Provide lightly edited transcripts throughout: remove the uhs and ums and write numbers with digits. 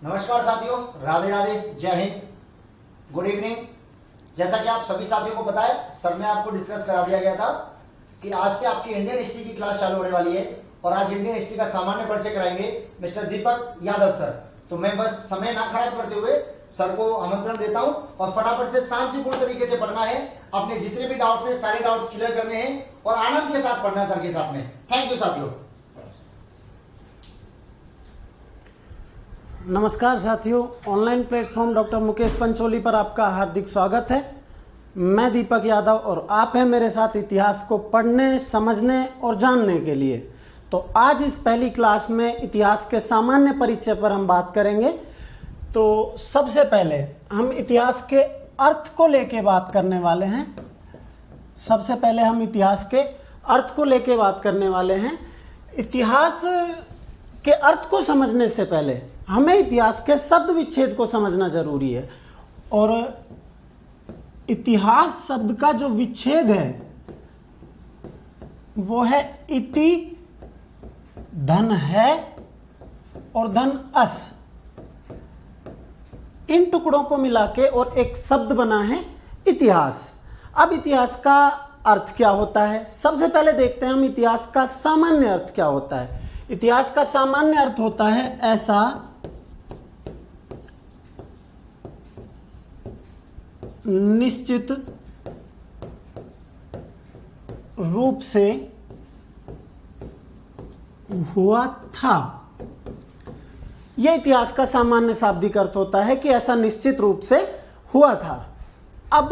नमस्कार साथियों, राधे राधे, जय हिंद, गुड इवनिंग। जैसा कि आप सभी साथियों को पता है, सर ने आपको डिस्कस करा दिया गया था कि आज से आपकी इंडियन हिस्ट्री की क्लास चालू होने वाली है और आज इंडियन हिस्ट्री का सामान्य परिचय कराएंगे मिस्टर दीपक यादव सर। तो मैं बस समय ना खराब करते हुए सर को आमंत्रण देता हूं और फटाफट से शांतिपूर्ण तरीके से पढ़ना है। अपने जितने भी डाउट्स हैं सारे डाउट्स क्लियर करने हैं और आनंद के साथ पढ़ना है सर के साथ में। थैंक यू साथियों। नमस्कार साथियों, online platform doctor Mukesh Pancholi पर आपका हार्दिक स्वागत है। मैं दीपक यादव और आप हैं मेरे साथ इतिहास को पढ़ने, समझने और जानने के लिए। तो आज इस पहली क्लास में इतिहास के सामान्य परिचय पर हम बात करेंगे। तो सबसे पहले हम इतिहास के अर्थ को लेके बात करने वाले हैं। सबसे पहले हम इतिहास के अर्थ को लेके बात करने वाले हैं। इतिहास के अर्थ को समझने से पहले हमें इतिहास के शब्द विच्छेद को समझना जरूरी है। और इतिहास शब्द का जो विच्छेद है वो है इति, धन है और धन अस। इन टुकड़ों को मिला के और एक शब्द बना है इतिहास। अब इतिहास का अर्थ क्या होता है, सबसे पहले देखते हैं हम इतिहास का सामान्य अर्थ क्या होता है। इतिहास का सामान्य अर्थ होता है ऐसा निश्चित रूप से हुआ था। यह इतिहास का सामान्य शाब्दिक अर्थ होता है कि ऐसा निश्चित रूप से हुआ था। अब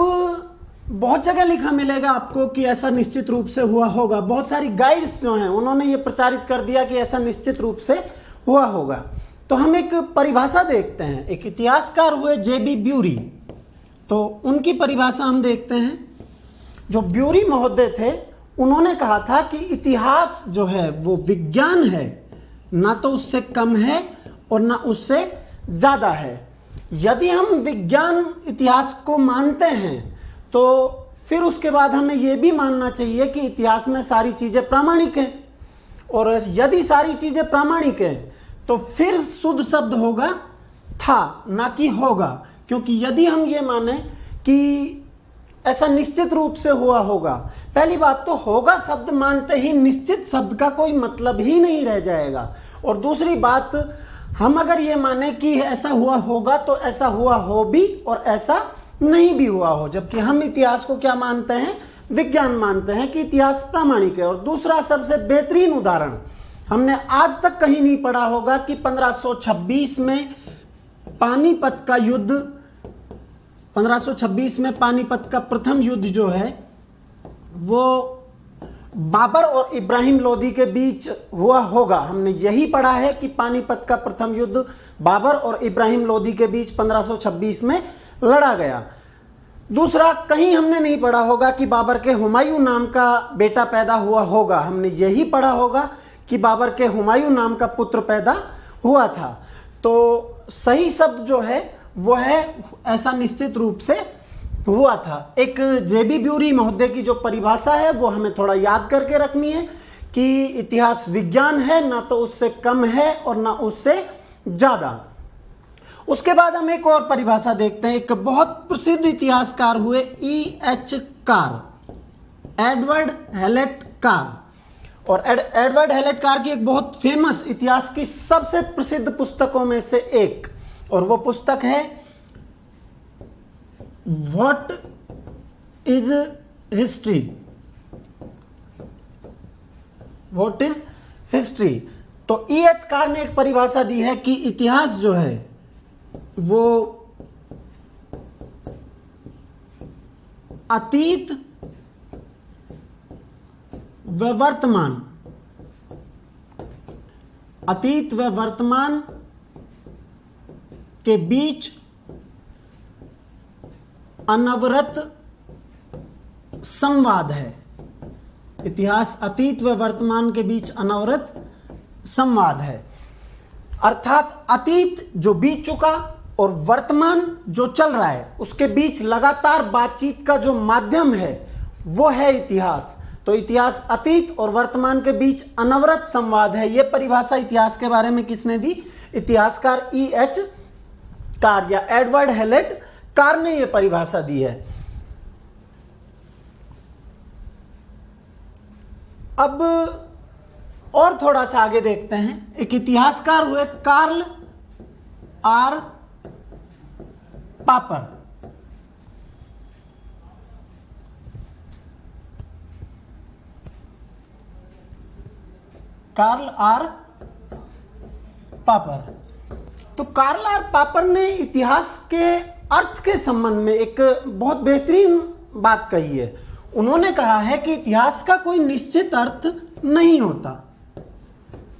बहुत जगह लिखा मिलेगा आपको कि ऐसा निश्चित रूप से हुआ होगा। बहुत सारी गाइड्स जो हैं उन्होंने ये प्रचारित कर दिया कि ऐसा निश्चित रूप से हुआ होगा। तो हम एक परिभाषा देखते हैं। एक इतिहासकार हुए जे.बी. ब्यूरी, तो उनकी परिभाषा हम देखते हैं। जो ब्यूरी महोदय थे उन्होंने कहा था कि इतिहास जो है वो विज्ञान है, ना तो उससे कम है और ना उससे ज़्यादा है। यदि हम विज्ञान इतिहास को मानते हैं तो फिर उसके बाद हमें यह भी मानना चाहिए कि इतिहास में सारी चीज़ें प्रामाणिक हैं। और यदि सारी चीज़ें प्रामाणिक हैं तो फिर शुद्ध शब्द होगा था, ना कि होगा। क्योंकि यदि हम ये माने कि ऐसा निश्चित रूप से हुआ होगा, पहली बात तो होगा शब्द मानते ही निश्चित शब्द का कोई मतलब ही नहीं रह जाएगा। और दूसरी बात, हम अगर ये माने कि ऐसा हुआ होगा तो ऐसा हुआ हो भी और ऐसा नहीं भी हुआ हो। जबकि हम इतिहास को क्या मानते हैं, विज्ञान मानते हैं कि इतिहास प्रामाणिक है। और दूसरा सबसे बेहतरीन उदाहरण हमने आज तक कहीं नहीं पढ़ा होगा कि 1526 में पानीपत का युद्ध, 1526 में पानीपत का प्रथम युद्ध जो है वो बाबर और इब्राहिम लोदी के बीच हुआ होगा। हमने यही पढ़ा है कि पानीपत का प्रथम युद्ध बाबर और इब्राहिम लोदी के बीच 1526 में लड़ा गया। दूसरा, कहीं हमने नहीं पढ़ा होगा कि बाबर के हुमायूं नाम का बेटा पैदा हुआ होगा। हमने यही पढ़ा होगा कि बाबर के हुमायूं नाम का पुत्र पैदा हुआ था। तो सही शब्द जो है वो है ऐसा निश्चित रूप से हुआ था। एक जे.बी. ब्यूरी महोदय की जो परिभाषा है वो हमें थोड़ा याद करके रखनी है कि इतिहास विज्ञान है, ना तो उससे कम है और ना उससे ज़्यादा। उसके बाद हम एक और परिभाषा देखते हैं। एक बहुत प्रसिद्ध इतिहासकार हुए E.H. Carr, Edward Hallett Carr. और एडवर्ड हैलेट कार की एक बहुत फेमस, इतिहास की सबसे प्रसिद्ध पुस्तकों में से एक, और वो पुस्तक है what is history. What is history. तो E.H. कार ने एक परिभाषा दी है कि इतिहास जो है वो अतीत व वर्तमान, अतीत व वर्तमान के बीच अनवरत संवाद है। इतिहास अतीत व वर्तमान के बीच अनवरत संवाद है। अर्थात अतीत जो बीत चुका और वर्तमान जो चल रहा है उसके बीच लगातार बातचीत का जो माध्यम है वो है इतिहास। तो इतिहास अतीत और वर्तमान के बीच अनवरत संवाद है। यह परिभाषा इतिहास के बारे में किसने दी? इतिहासकार E.H. कार या एडवर्ड हेलेट कार ने यह परिभाषा दी है। अब और थोड़ा सा आगे देखते हैं। एक इतिहासकार हुए कार्ल आर पापर। कार्ल आर पापर। तो कार्ल आर पापर ने इतिहास के अर्थ के संबंध में एक बहुत बेहतरीन बात कही है। उन्होंने कहा है कि इतिहास का कोई निश्चित अर्थ नहीं होता।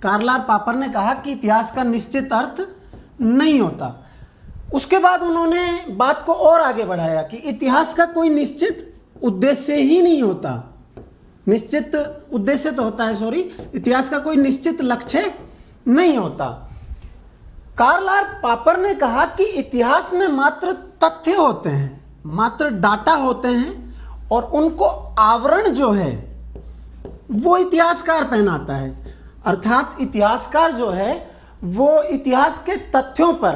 कार्ल आर पापर ने कहा कि इतिहास का निश्चित अर्थ नहीं होता। उसके बाद उन्होंने बात को और आगे बढ़ाया कि इतिहास का कोई निश्चित उद्देश्य ही नहीं होता। निश्चित उद्देश्य तो होता है, सॉरी, इतिहास का कोई निश्चित लक्ष्य नहीं होता। कार्ल आर पापर ने कहा कि इतिहास में मात्र तथ्य होते हैं, मात्र डाटा होते हैं, और उनको आवरण जो है वो इतिहासकार पहनाता है। अर्थात इतिहासकार जो है वो इतिहास के तथ्यों पर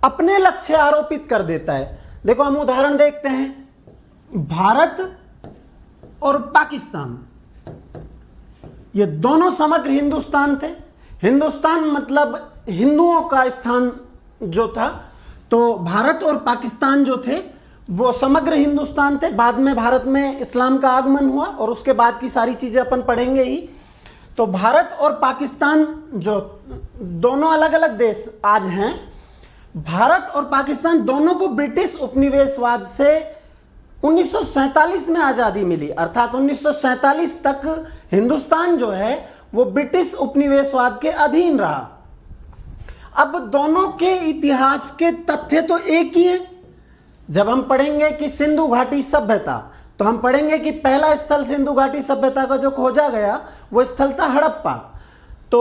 अपने लक्ष्य आरोपित कर देता है। देखो, हम उदाहरण देखते हैं। भारत और पाकिस्तान, ये दोनों समग्र हिंदुस्तान थे। हिंदुस्तान मतलब हिंदुओं का स्थान जो था, तो भारत और पाकिस्तान जो थे वो समग्र हिंदुस्तान थे। बाद में भारत में इस्लाम का आगमन हुआ और उसके बाद की सारी चीजें अपन पढ़ेंगे ही। तो भारत और पाकिस्तान जो दोनों अलग अलग देश आज हैं, भारत और पाकिस्तान दोनों को ब्रिटिश उपनिवेशवाद से 1947 में आजादी मिली। अर्थात 1947 तक हिंदुस्तान जो है वो ब्रिटिश उपनिवेशवाद के अधीन रहा। अब दोनों के इतिहास के तथ्य तो एक ही है। जब हम पढ़ेंगे कि सिंधु घाटी सभ्यता, तो हम पढ़ेंगे कि पहला स्थल सिंधु घाटी सभ्यता का जो खोजा गया वो स्थल था हड़प्पा। तो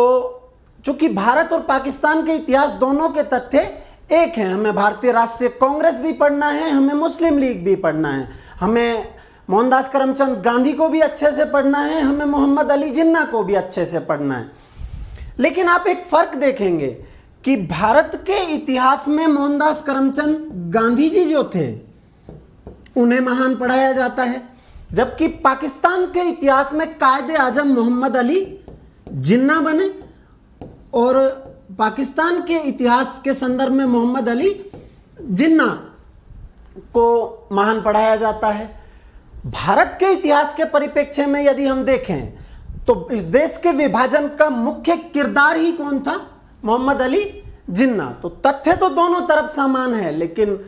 चूंकि भारत और पाकिस्तान के इतिहास दोनों के तथ्य एक हैं, हमें भारतीय राष्ट्रीय कांग्रेस भी पढ़ना है, हमें मुस्लिम लीग भी पढ़ना है, हमें मोहनदास करमचंद गांधी को भी अच्छे से पढ़ना है, हमें मोहम्मद अली जिन्ना को भी अच्छे से पढ़ना है। लेकिन आप एक फर्क देखेंगे कि भारत के इतिहास में मोहनदास करमचंद गांधी जी जो थे उन्हें महान पढ़ाया जाता है, जबकि पाकिस्तान के इतिहास में कायदे आजम मोहम्मद अली जिन्ना बने और पाकिस्तान के इतिहास के संदर्भ में मोहम्मद अली जिन्ना को महान पढ़ाया जाता है। भारत के इतिहास के परिप्रेक्ष्य में यदि हम देखें तो इस देश के विभाजन का मुख्य किरदार ही कौन था? मोहम्मद अली जिन्ना। तो तथ्य तो दोनों तरफ समान है, लेकिन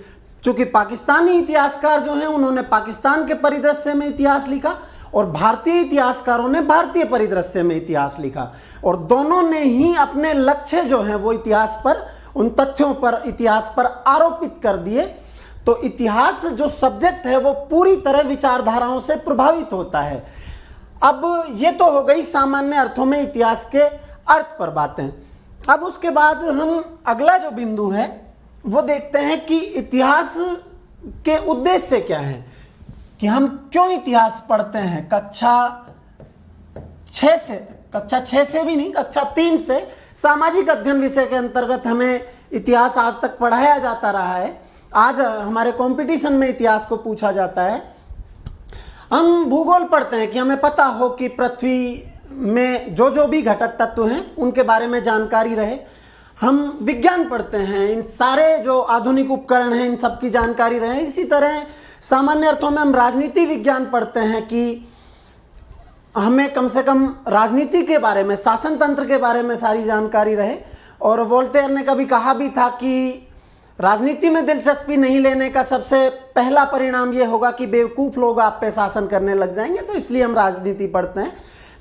चूंकि पाकिस्तानी इतिहासकार जो हैं उन्होंने पाकिस्तान के परिदृश्य में इतिहास लिखा और भारतीय इतिहासकारों ने भारतीय परिदृश्य में इतिहास लिखा, और दोनों ने ही अपने लक्ष्य जो हैं वो इतिहास पर, उन तथ्यों पर, इतिहास पर आरोपित कर दिए। तो इतिहास जो सब्जेक्ट है वो पूरी तरह विचारधाराओं से प्रभावित होता है। अब ये तो हो गई सामान्य अर्थों में इतिहास के अर्थ पर बातें। अब उसके बाद हम अगला जो बिंदु है वो देखते हैं कि इतिहास के उद्देश्य क्या है, कि हम क्यों इतिहास पढ़ते हैं। कक्षा 6 से भी नहीं, कक्षा 3 से सामाजिक अध्ययन विषय के अंतर्गत हमें इतिहास आज तक पढ़ाया जाता रहा है। आज हमारे कंपटीशन में इतिहास को पूछा जाता है। हम भूगोल पढ़ते हैं कि हमें पता हो कि पृथ्वी में जो भी घटक तत्व हैं उनके बारे में जानकारी रहे। हम विज्ञान पढ़ते हैं, इन सारे जो आधुनिक उपकरण हैं इन सब की जानकारी रहे। इसी तरह सामान्य अर्थों में हम राजनीति विज्ञान पढ़ते हैं कि हमें कम से कम राजनीति के बारे में, शासन तंत्र के बारे में सारी जानकारी रहे। और वोल्टेयर ने कभी कहा भी था कि राजनीति में दिलचस्पी नहीं लेने का सबसे पहला परिणाम ये होगा कि बेवकूफ़ लोग आप पे शासन करने लग जाएंगे। तो इसलिए हम राजनीति पढ़ते हैं।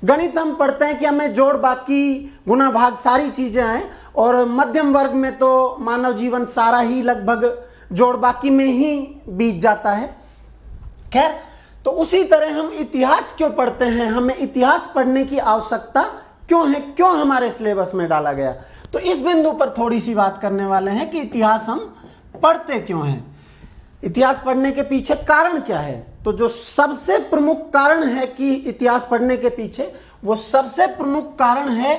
गणित हम पढ़ते हैं कि हमें जोड़, बाकी, गुना, भाग सारी चीज़ें हैं, और मध्यम वर्ग में तो मानव जीवन सारा ही लगभग जोड़ बाकी में ही बीत जाता है। खैर, तो उसी तरह हम इतिहास क्यों पढ़ते हैं, हमें इतिहास पढ़ने की आवश्यकता क्यों है, क्यों हमारे सिलेबस में डाला गया। तो इस बिंदु पर थोड़ी सी बात करने वाले हैं कि इतिहास हम पढ़ते क्यों हैं, इतिहास पढ़ने के पीछे कारण क्या है। तो जो सबसे प्रमुख कारण है कि इतिहास पढ़ने के पीछे, वो सबसे प्रमुख कारण है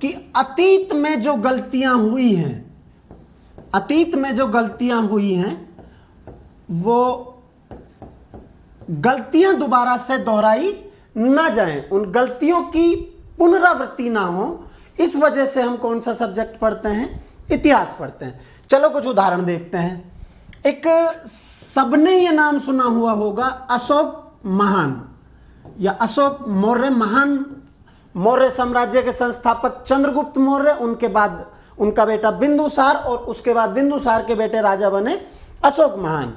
कि अतीत में जो गलतियां हुई हैं अतीत में जो गलतियां हुई हैं वो गलतियां दोबारा से दोहराई ना जाएं, उन गलतियों की पुनरावृत्ति ना हो, इस वजह से हम कौन सा सब्जेक्ट पढ़ते हैं? इतिहास पढ़ते हैं। चलो कुछ उदाहरण देखते हैं। एक सबने ये नाम सुना हुआ होगा, अशोक महान या अशोक मौर्य। महान मौर्य साम्राज्य के संस्थापक चंद्रगुप्त मौर्य, उनके बाद उनका बेटा बिंदुसार और उसके बाद बिंदुसार के बेटे राजा बने अशोक महान।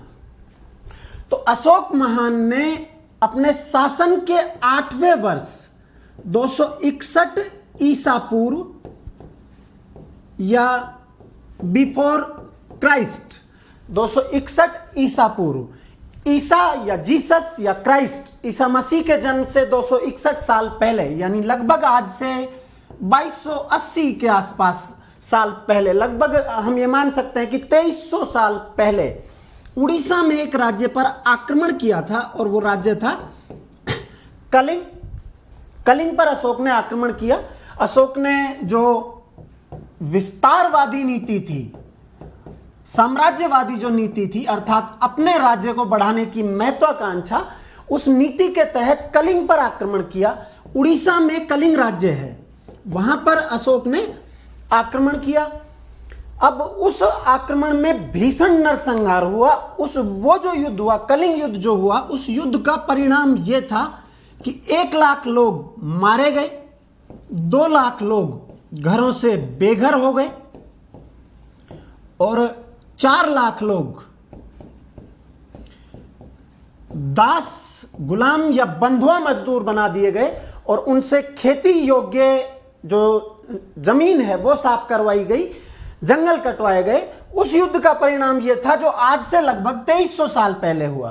तो अशोक महान ने अपने शासन के 8वें वर्ष 261 ईसा पूर्व या बिफोर क्राइस्ट, 261 ईसा पूर्व, ईसा या जीसस या क्राइस्ट, ईसा मसीह के जन्म से 261 साल पहले, यानी लगभग आज से 2280 के आसपास साल पहले, लगभग हम ये मान सकते हैं कि 2300 साल पहले उड़ीसा में एक राज्य पर आक्रमण किया था और वो राज्य था कलिंग। कलिंग पर अशोक ने आक्रमण किया। अशोक ने जो विस्तारवादी नीति थी, साम्राज्यवादी जो नीति थी, अर्थात अपने राज्य को बढ़ाने की महत्वाकांक्षा, उस नीति के तहत कलिंग पर आक्रमण किया। उड़ीसा में कलिंग राज्य है, वहां पर अशोक ने आक्रमण किया। अब उस आक्रमण में भीषण नरसंहार हुआ। वो जो युद्ध हुआ, कलिंग युद्ध जो हुआ, उस युद्ध का परिणाम यह था कि 1 लाख लोग मारे गए, 2 लाख लोग घरों से बेघर हो गए और 4 लाख लोग दास, गुलाम या बंधुआ मजदूर बना दिए गए और उनसे खेती योग्य जो जमीन है वो साफ करवाई गई, जंगल कटवाए गए। उस युद्ध का परिणाम यह था जो आज से लगभग 2300 साल पहले हुआ।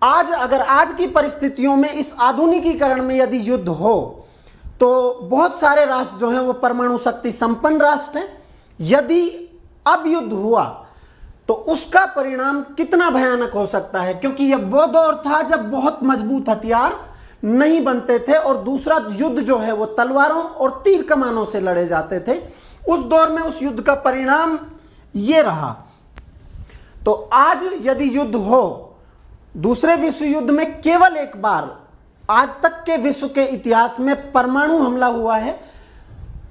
अगर आज की परिस्थितियों में इस आधुनिकीकरण में यदि युद्ध हो तो बहुत सारे राष्ट्र जो हैं वो परमाणु शक्ति संपन्न राष्ट्र हैं। यदि अब युद्ध हुआ तो उसका परिणाम कितना भयानक हो सकता है, क्योंकि यह वो दौर था जब बहुत मजबूत हथियार नहीं बनते थे और दूसरा युद्ध जो है वो तलवारों और तीर कमानों से लड़े जाते थे। उस दौर में उस युद्ध का परिणाम ये रहा। तो आज यदि युद्ध हो, दूसरे विश्व युद्ध में केवल एक बार आज तक के विश्व के इतिहास में परमाणु हमला हुआ है।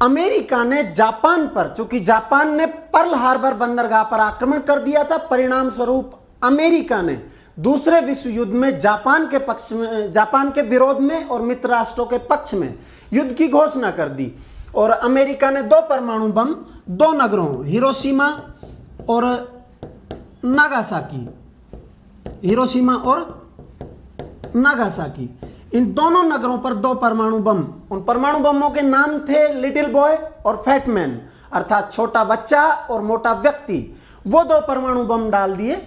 अमेरिका ने जापान पर, चूंकि जापान ने पर्ल हार्बर बंदरगाह पर आक्रमण कर दिया था, परिणाम स्वरूप अमेरिका ने दूसरे विश्व युद्ध में जापान के पक्ष में, जापान के विरोध में और मित्र राष्ट्रों के पक्ष में युद्ध की घोषणा कर दी और अमेरिका ने 2 परमाणु बम 2 नगरों हिरोशिमा और नागासाकी, हिरोशिमा और नागासाकी, इन दोनों नगरों पर 2 परमाणु बम, उन परमाणु बमों के नाम थे लिटिल बॉय और फैट मैन, अर्थात छोटा बच्चा और मोटा व्यक्ति। वो 2 परमाणु बम डाल दिए।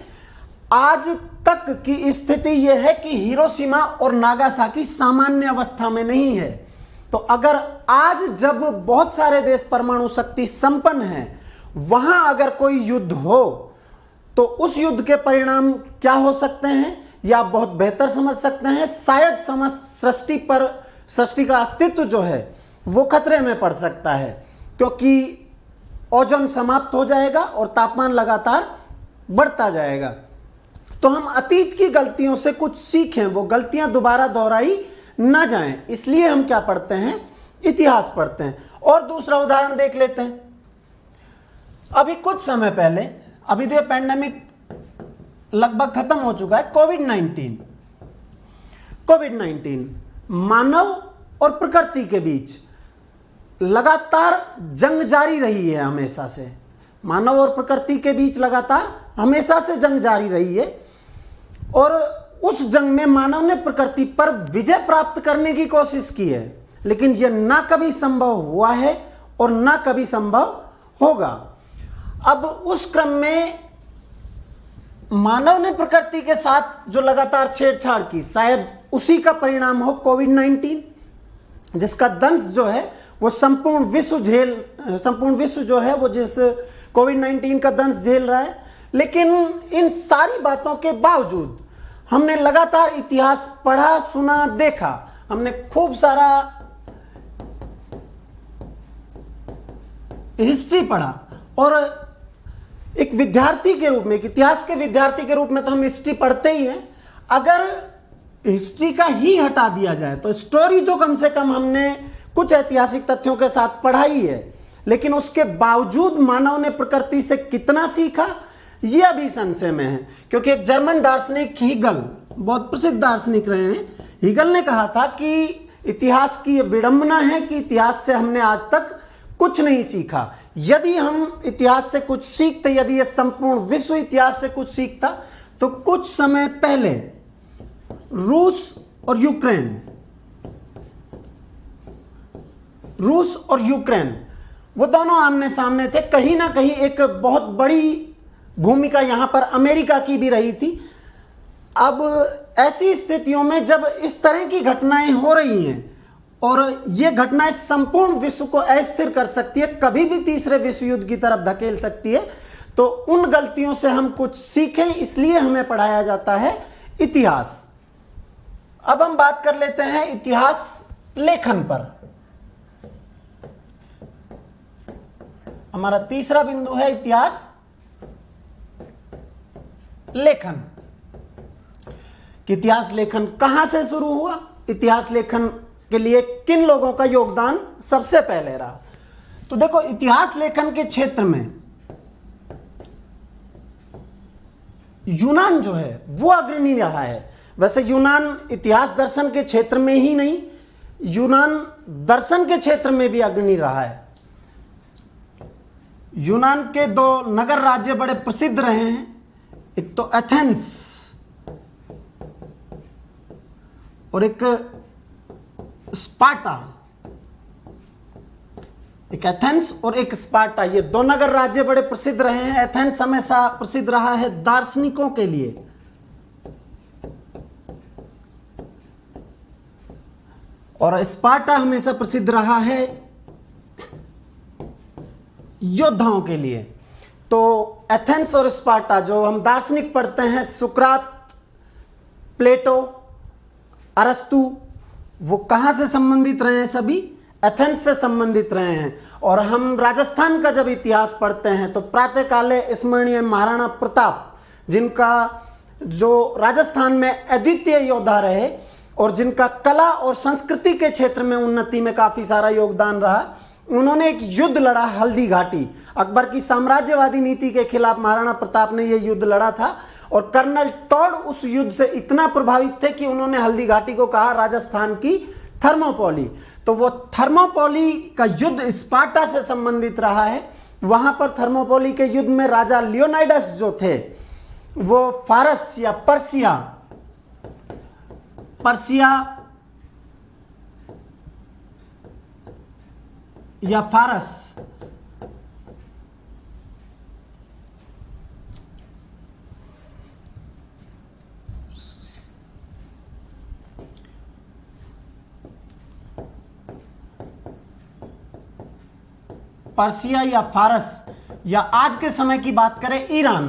आज तक की स्थिति यह है कि हिरोशिमा और नागासाकी सामान्य अवस्था में नहीं है। तो अगर आज जब बहुत सारे देश परमाणु शक्ति संपन्न हैं, वहां अगर कोई युद्ध हो तो उस युद्ध के परिणाम क्या हो सकते हैं या आप बहुत बेहतर समझ सकते हैं। शायद समस्त सृष्टि का अस्तित्व जो है वो खतरे में पड़ सकता है, क्योंकि ओजोन समाप्त हो जाएगा और तापमान लगातार बढ़ता जाएगा। तो हम अतीत की गलतियों से कुछ सीखें, वो गलतियां दोबारा दोहराई ना जाएं, इसलिए हम क्या पढ़ते हैं? इतिहास पढ़ते हैं। और दूसरा उदाहरण देख लेते हैं। अभी कुछ समय पहले, अभी तो पैंडेमिक लगभग खत्म हो चुका है, कोविड-19 मानव और प्रकृति के बीच लगातार जंग जारी रही है। हमेशा से मानव और प्रकृति के बीच लगातार हमेशा से जंग जारी रही है और उस जंग में मानव ने प्रकृति पर विजय प्राप्त करने की कोशिश की है, लेकिन यह ना कभी संभव हुआ है और ना कभी संभव होगा। अब उस क्रम में मानव ने प्रकृति के साथ जो लगातार छेड़छाड़ की, शायद उसी का परिणाम हो कोविड-19, जिसका दंश जो है वो संपूर्ण विश्व जो है वो जिस कोविड-19 का दंश झेल रहा है। लेकिन इन सारी बातों के बावजूद हमने लगातार इतिहास पढ़ा, सुना, देखा, हमने खूब सारा हिस्ट्री पढ़ा और एक विद्यार्थी के रूप में, एक इतिहास के विद्यार्थी के रूप में तो हम हिस्ट्री पढ़ते ही हैं, अगर हिस्ट्री का ही हटा दिया जाए तो स्टोरी तो कम से कम हमने कुछ ऐतिहासिक तथ्यों के साथ पढ़ा ही है, लेकिन उसके बावजूद मानव ने प्रकृति से कितना सीखा ये अभी संशय में है। क्योंकि एक जर्मन दार्शनिक हीगल, बहुत प्रसिद्ध दार्शनिक रहे हैं, हीगल ने कहा था कि इतिहास की विडंबना है कि इतिहास से हमने आज तक कुछ नहीं सीखा। यदि हम इतिहास से कुछ सीखते, यदि ये संपूर्ण विश्व इतिहास से कुछ सीखता, तो कुछ समय पहले रूस और यूक्रेन वो दोनों आमने सामने थे। कहीं ना कहीं एक बहुत बड़ी भूमिका यहां पर अमेरिका की भी रही थी। अब ऐसी स्थितियों में जब इस तरह की घटनाएं हो रही हैं और ये घटनाएं संपूर्ण विश्व को अस्थिर कर सकती है, कभी भी तीसरे विश्व युद्ध की तरफ धकेल सकती है, तो उन गलतियों से हम कुछ सीखें, इसलिए हमें पढ़ाया जाता है इतिहास। अब हम बात कर लेते हैं इतिहास लेखन पर। हमारा तीसरा बिंदु है इतिहास लेखन। कि इतिहास लेखन कहां से शुरू हुआ, इतिहास लेखन के लिए किन लोगों का योगदान सबसे पहले रहा। तो देखो, इतिहास लेखन के क्षेत्र में यूनान जो है वो अग्रणी रहा है। वैसे यूनान इतिहास दर्शन के क्षेत्र में ही नहीं, यूनान दर्शन के क्षेत्र में भी अग्रणी रहा है। यूनान के दो नगर राज्य बड़े प्रसिद्ध रहे हैं, एक तो एथेंस और एक स्पार्टा। एक एथेंस और एक स्पार्टा, ये दो नगर राज्य बड़े प्रसिद्ध रहे हैं। एथेंस हमेशा प्रसिद्ध रहा है दार्शनिकों के लिए, और स्पार्टा हमेशा प्रसिद्ध रहा है योद्धाओं के लिए। तो एथेंस और स्पार्टा, जो हम दार्शनिक पढ़ते हैं, सुकरात, प्लेटो, अरस्तु, वो कहाँ से संबंधित रहे हैं? सभी एथेंस से संबंधित रहे हैं। और हम राजस्थान का जब इतिहास पढ़ते हैं तो प्रातःकाले स्मरणीय महाराणा प्रताप, जिनका जो राजस्थान में अद्वितीय योद्धा रहे और जिनका कला और संस्कृति के क्षेत्र में उन्नति में काफ़ी सारा योगदान रहा, उन्होंने एक युद्ध लड़ा हल्दी घाटी। अकबर की साम्राज्यवादी नीति के खिलाफ महाराणा प्रताप ने यह युद्ध लड़ा था और कर्नल टॉड उस युद्ध से इतना प्रभावित थे कि उन्होंने हल्दी घाटी को कहा राजस्थान की थर्मोपोली। तो वो थर्मोपोली का युद्ध स्पार्टा से संबंधित रहा है। वहां पर थर्मोपोली के युद्ध में राजा लियोनाइडस जो थे वो फारस या पर्सिया या फारस पर्सिया या फारस, या आज के समय की बात करें ईरान,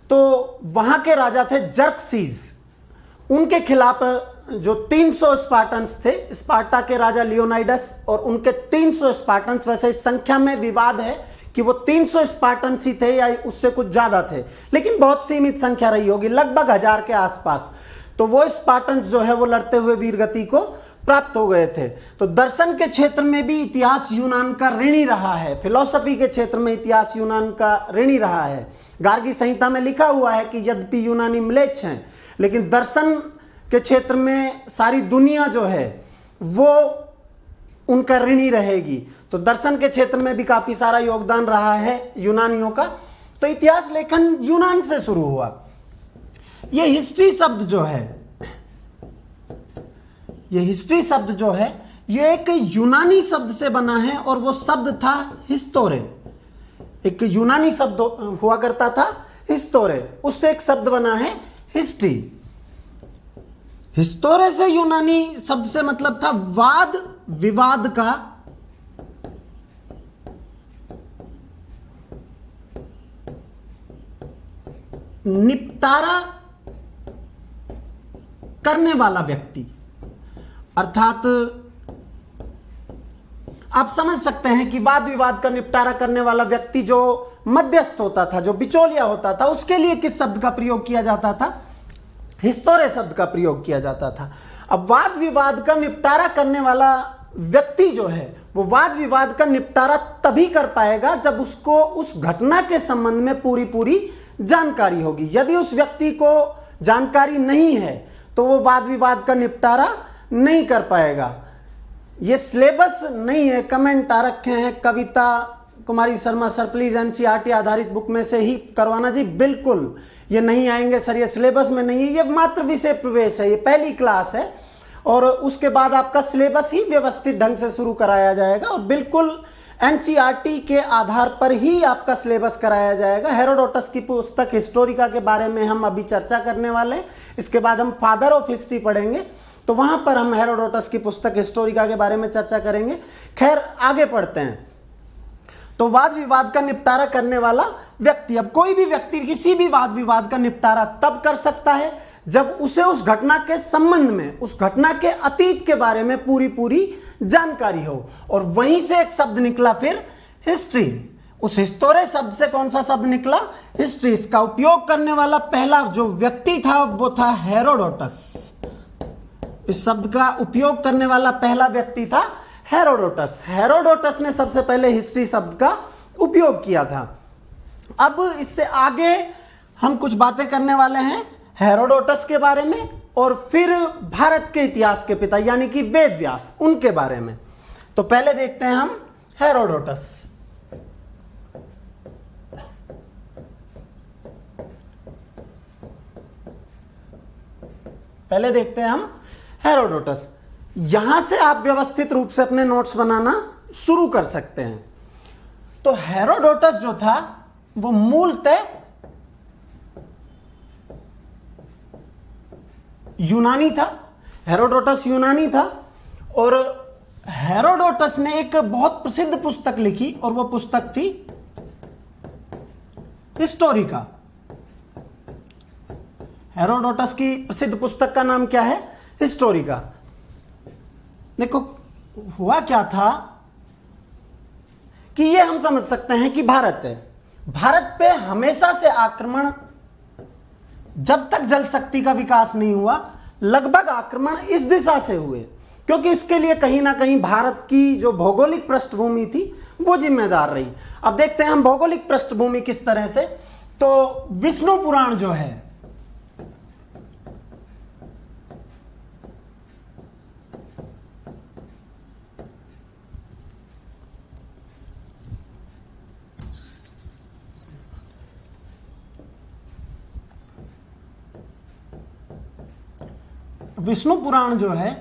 तो वहां के राजा थे जर्कसीज। उनके खिलाफ जो 300 स्पार्टन्स थे, स्पार्टा के राजा लियोनाइडस और उनके 300 स्पार्टन्स, वैसे इस संख्या में विवाद है कि वो 300 स्पार्टन्स ही थे या उससे कुछ ज्यादा थे, लेकिन बहुत सीमित संख्या रही होगी, लगभग 1000 के आसपास। तो वो स्पार्टन्स जो है वो लड़ते हुए वीरगति को प्राप्त हो गए थे। तो दर्शन के क्षेत्र में भी इतिहास यूनान का ऋणी रहा है, फिलॉसफी के क्षेत्र में इतिहास यूनान का ऋणी रहा है। गार्गी संहिता में लिखा हुआ है कि यद्यपि यूनानी म्लेच्छ हैं, लेकिन दर्शन के क्षेत्र में सारी दुनिया जो है वो उनका ऋणी रहेगी। तो दर्शन के क्षेत्र में भी काफी सारा योगदान रहा है यूनानियों का। तो इतिहास लेखन यूनान से शुरू हुआ। ये हिस्ट्री शब्द जो है, ये एक यूनानी शब्द से बना है और वो शब्द था हिस्टोरे। एक यूनानी शब्द हुआ करता था हिस्टोरे, उससे एक शब्द बना है हिस्ट्री। हिस्टोरे से यूनानी शब्द से मतलब था वाद विवाद का निपटारा करने वाला व्यक्ति। अर्थात आप समझ सकते हैं कि वाद विवाद का निपटारा करने वाला व्यक्ति जो मध्यस्थ होता था, जो बिचौलिया होता था, उसके लिए किस शब्द का प्रयोग किया जाता था? हिस्तोरे शब्द का प्रयोग किया जाता था। अब वाद विवाद का निपटारा करने वाला व्यक्ति जो है वो वाद विवाद का निपटारा तभी कर पाएगा जब उसको उस घटना के संबंध में पूरी पूरी जानकारी होगी। यदि उस व्यक्ति को जानकारी नहीं है तो वो वाद विवाद का निपटारा नहीं कर पाएगा। ये सिलेबस नहीं है, कमेंट आ रखे हैं Kavita Kumari Sharma sir please NCERT आधारित बुक में से ही करवाना। जी बिल्कुल ये नहीं आएंगे सर, ये सिलेबस में नहीं है, ये मात्र विषय प्रवेश है, ये पहली क्लास है और उसके बाद आपका सिलेबस ही व्यवस्थित ढंग से शुरू कराया जाएगा और बिल्कुल एनसीईआरटी के आधार पर ही आपका सिलेबस कराया जाएगा। हेरोडोटस की पुस्तक हिस्टोरिका के बारे में हम अभी चर्चा करने वाले हैं, इसके बाद हम फादर ऑफ हिस्ट्री पढ़ेंगे तो वहां पर हम हेरोडोटस की पुस्तक हिस्टोरिका के बारे में चर्चा करेंगे। खैर आगे पढ़ते हैं। तो वाद विवाद का निपटारा करने वाला व्यक्ति, अब कोई भी व्यक्ति किसी भी वाद विवाद का निपटारा तब कर सकता है जब उसे उस घटना के संबंध में, उस घटना के अतीत के बारे में पूरी पूरी जानकारी हो। और वहीं से एक शब्द निकला फिर हिस्ट्री। उस हिस्टोरे शब्द से कौन सा शब्द निकला? हिस्ट्री। इसका उपयोग करने वाला पहला जो व्यक्ति था वो था हेरोडोटस। इस शब्द का उपयोग करने वाला पहला व्यक्ति था हेरोडोटस। हेरोडोटस ने सबसे पहले हिस्ट्री शब्द का उपयोग किया था। अब इससे आगे हम कुछ बातें करने वाले हैं हेरोडोटस के बारे में और फिर भारत के इतिहास के पिता यानी कि वेद व्यास, उनके बारे में। तो पहले देखते हैं हम हेरोडोटस। पहले देखते हैं हम हेरोडोटस। यहां से आप व्यवस्थित रूप से अपने नोट्स बनाना शुरू कर सकते हैं। तो हेरोडोटस जो था वो मूलतः यूनानी था। हेरोडोटस यूनानी था और हेरोडोटस ने एक बहुत प्रसिद्ध पुस्तक लिखी और वो पुस्तक थी हिस्टोरिका। हेरोडोटस की प्रसिद्ध पुस्तक का नाम क्या है? हिस्टोरिका। देखो हुआ क्या था कि ये हम समझ सकते हैं कि भारत है, भारत पे हमेशा से आक्रमण, जब तक जल शक्ति का विकास नहीं हुआ लगभग आक्रमण इस दिशा से हुए, क्योंकि इसके लिए कहीं ना कहीं भारत की जो भौगोलिक पृष्ठभूमि थी वो जिम्मेदार रही। अब देखते हैं हम भौगोलिक पृष्ठभूमि किस तरह से। तो विष्णु पुराण जो है विष्णु पुराण जो है,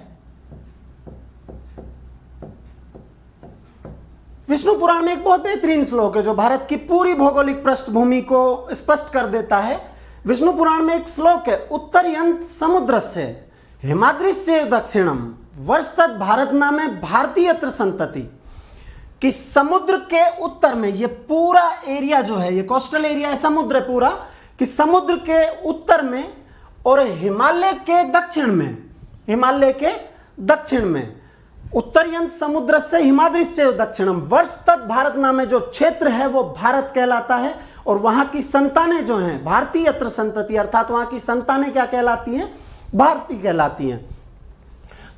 विष्णु पुराण में एक बहुत बेहतरीन श्लोक है जो भारत की पूरी भौगोलिक पृष्ठभूमि को स्पष्ट कर देता है। विष्णु पुराण में एक श्लोक है, उत्तरयंत समुद्रस्य हिमाद्रिस्य दक्षिणम वर्षतत् भारत नामे भारतीयत्र संतति। कि समुद्र के उत्तर में, ये पूरा एरिया जो है, ये कोस्टल एरिया है, समुद्र है पूरा, कि समुद्र के उत्तर में और हिमालय के दक्षिण में, हिमालय के दक्षिण में, उत्तरयंत समुद्र से हिमाद्री से दक्षिणम वर्ष तक भारत नामे जो क्षेत्र है वो भारत कहलाता है। और वहां की संतानें जो हैं भारतीयत्र संतति, अर्थात वहां की संतानें क्या कहलाती हैं? भारतीय कहलाती हैं।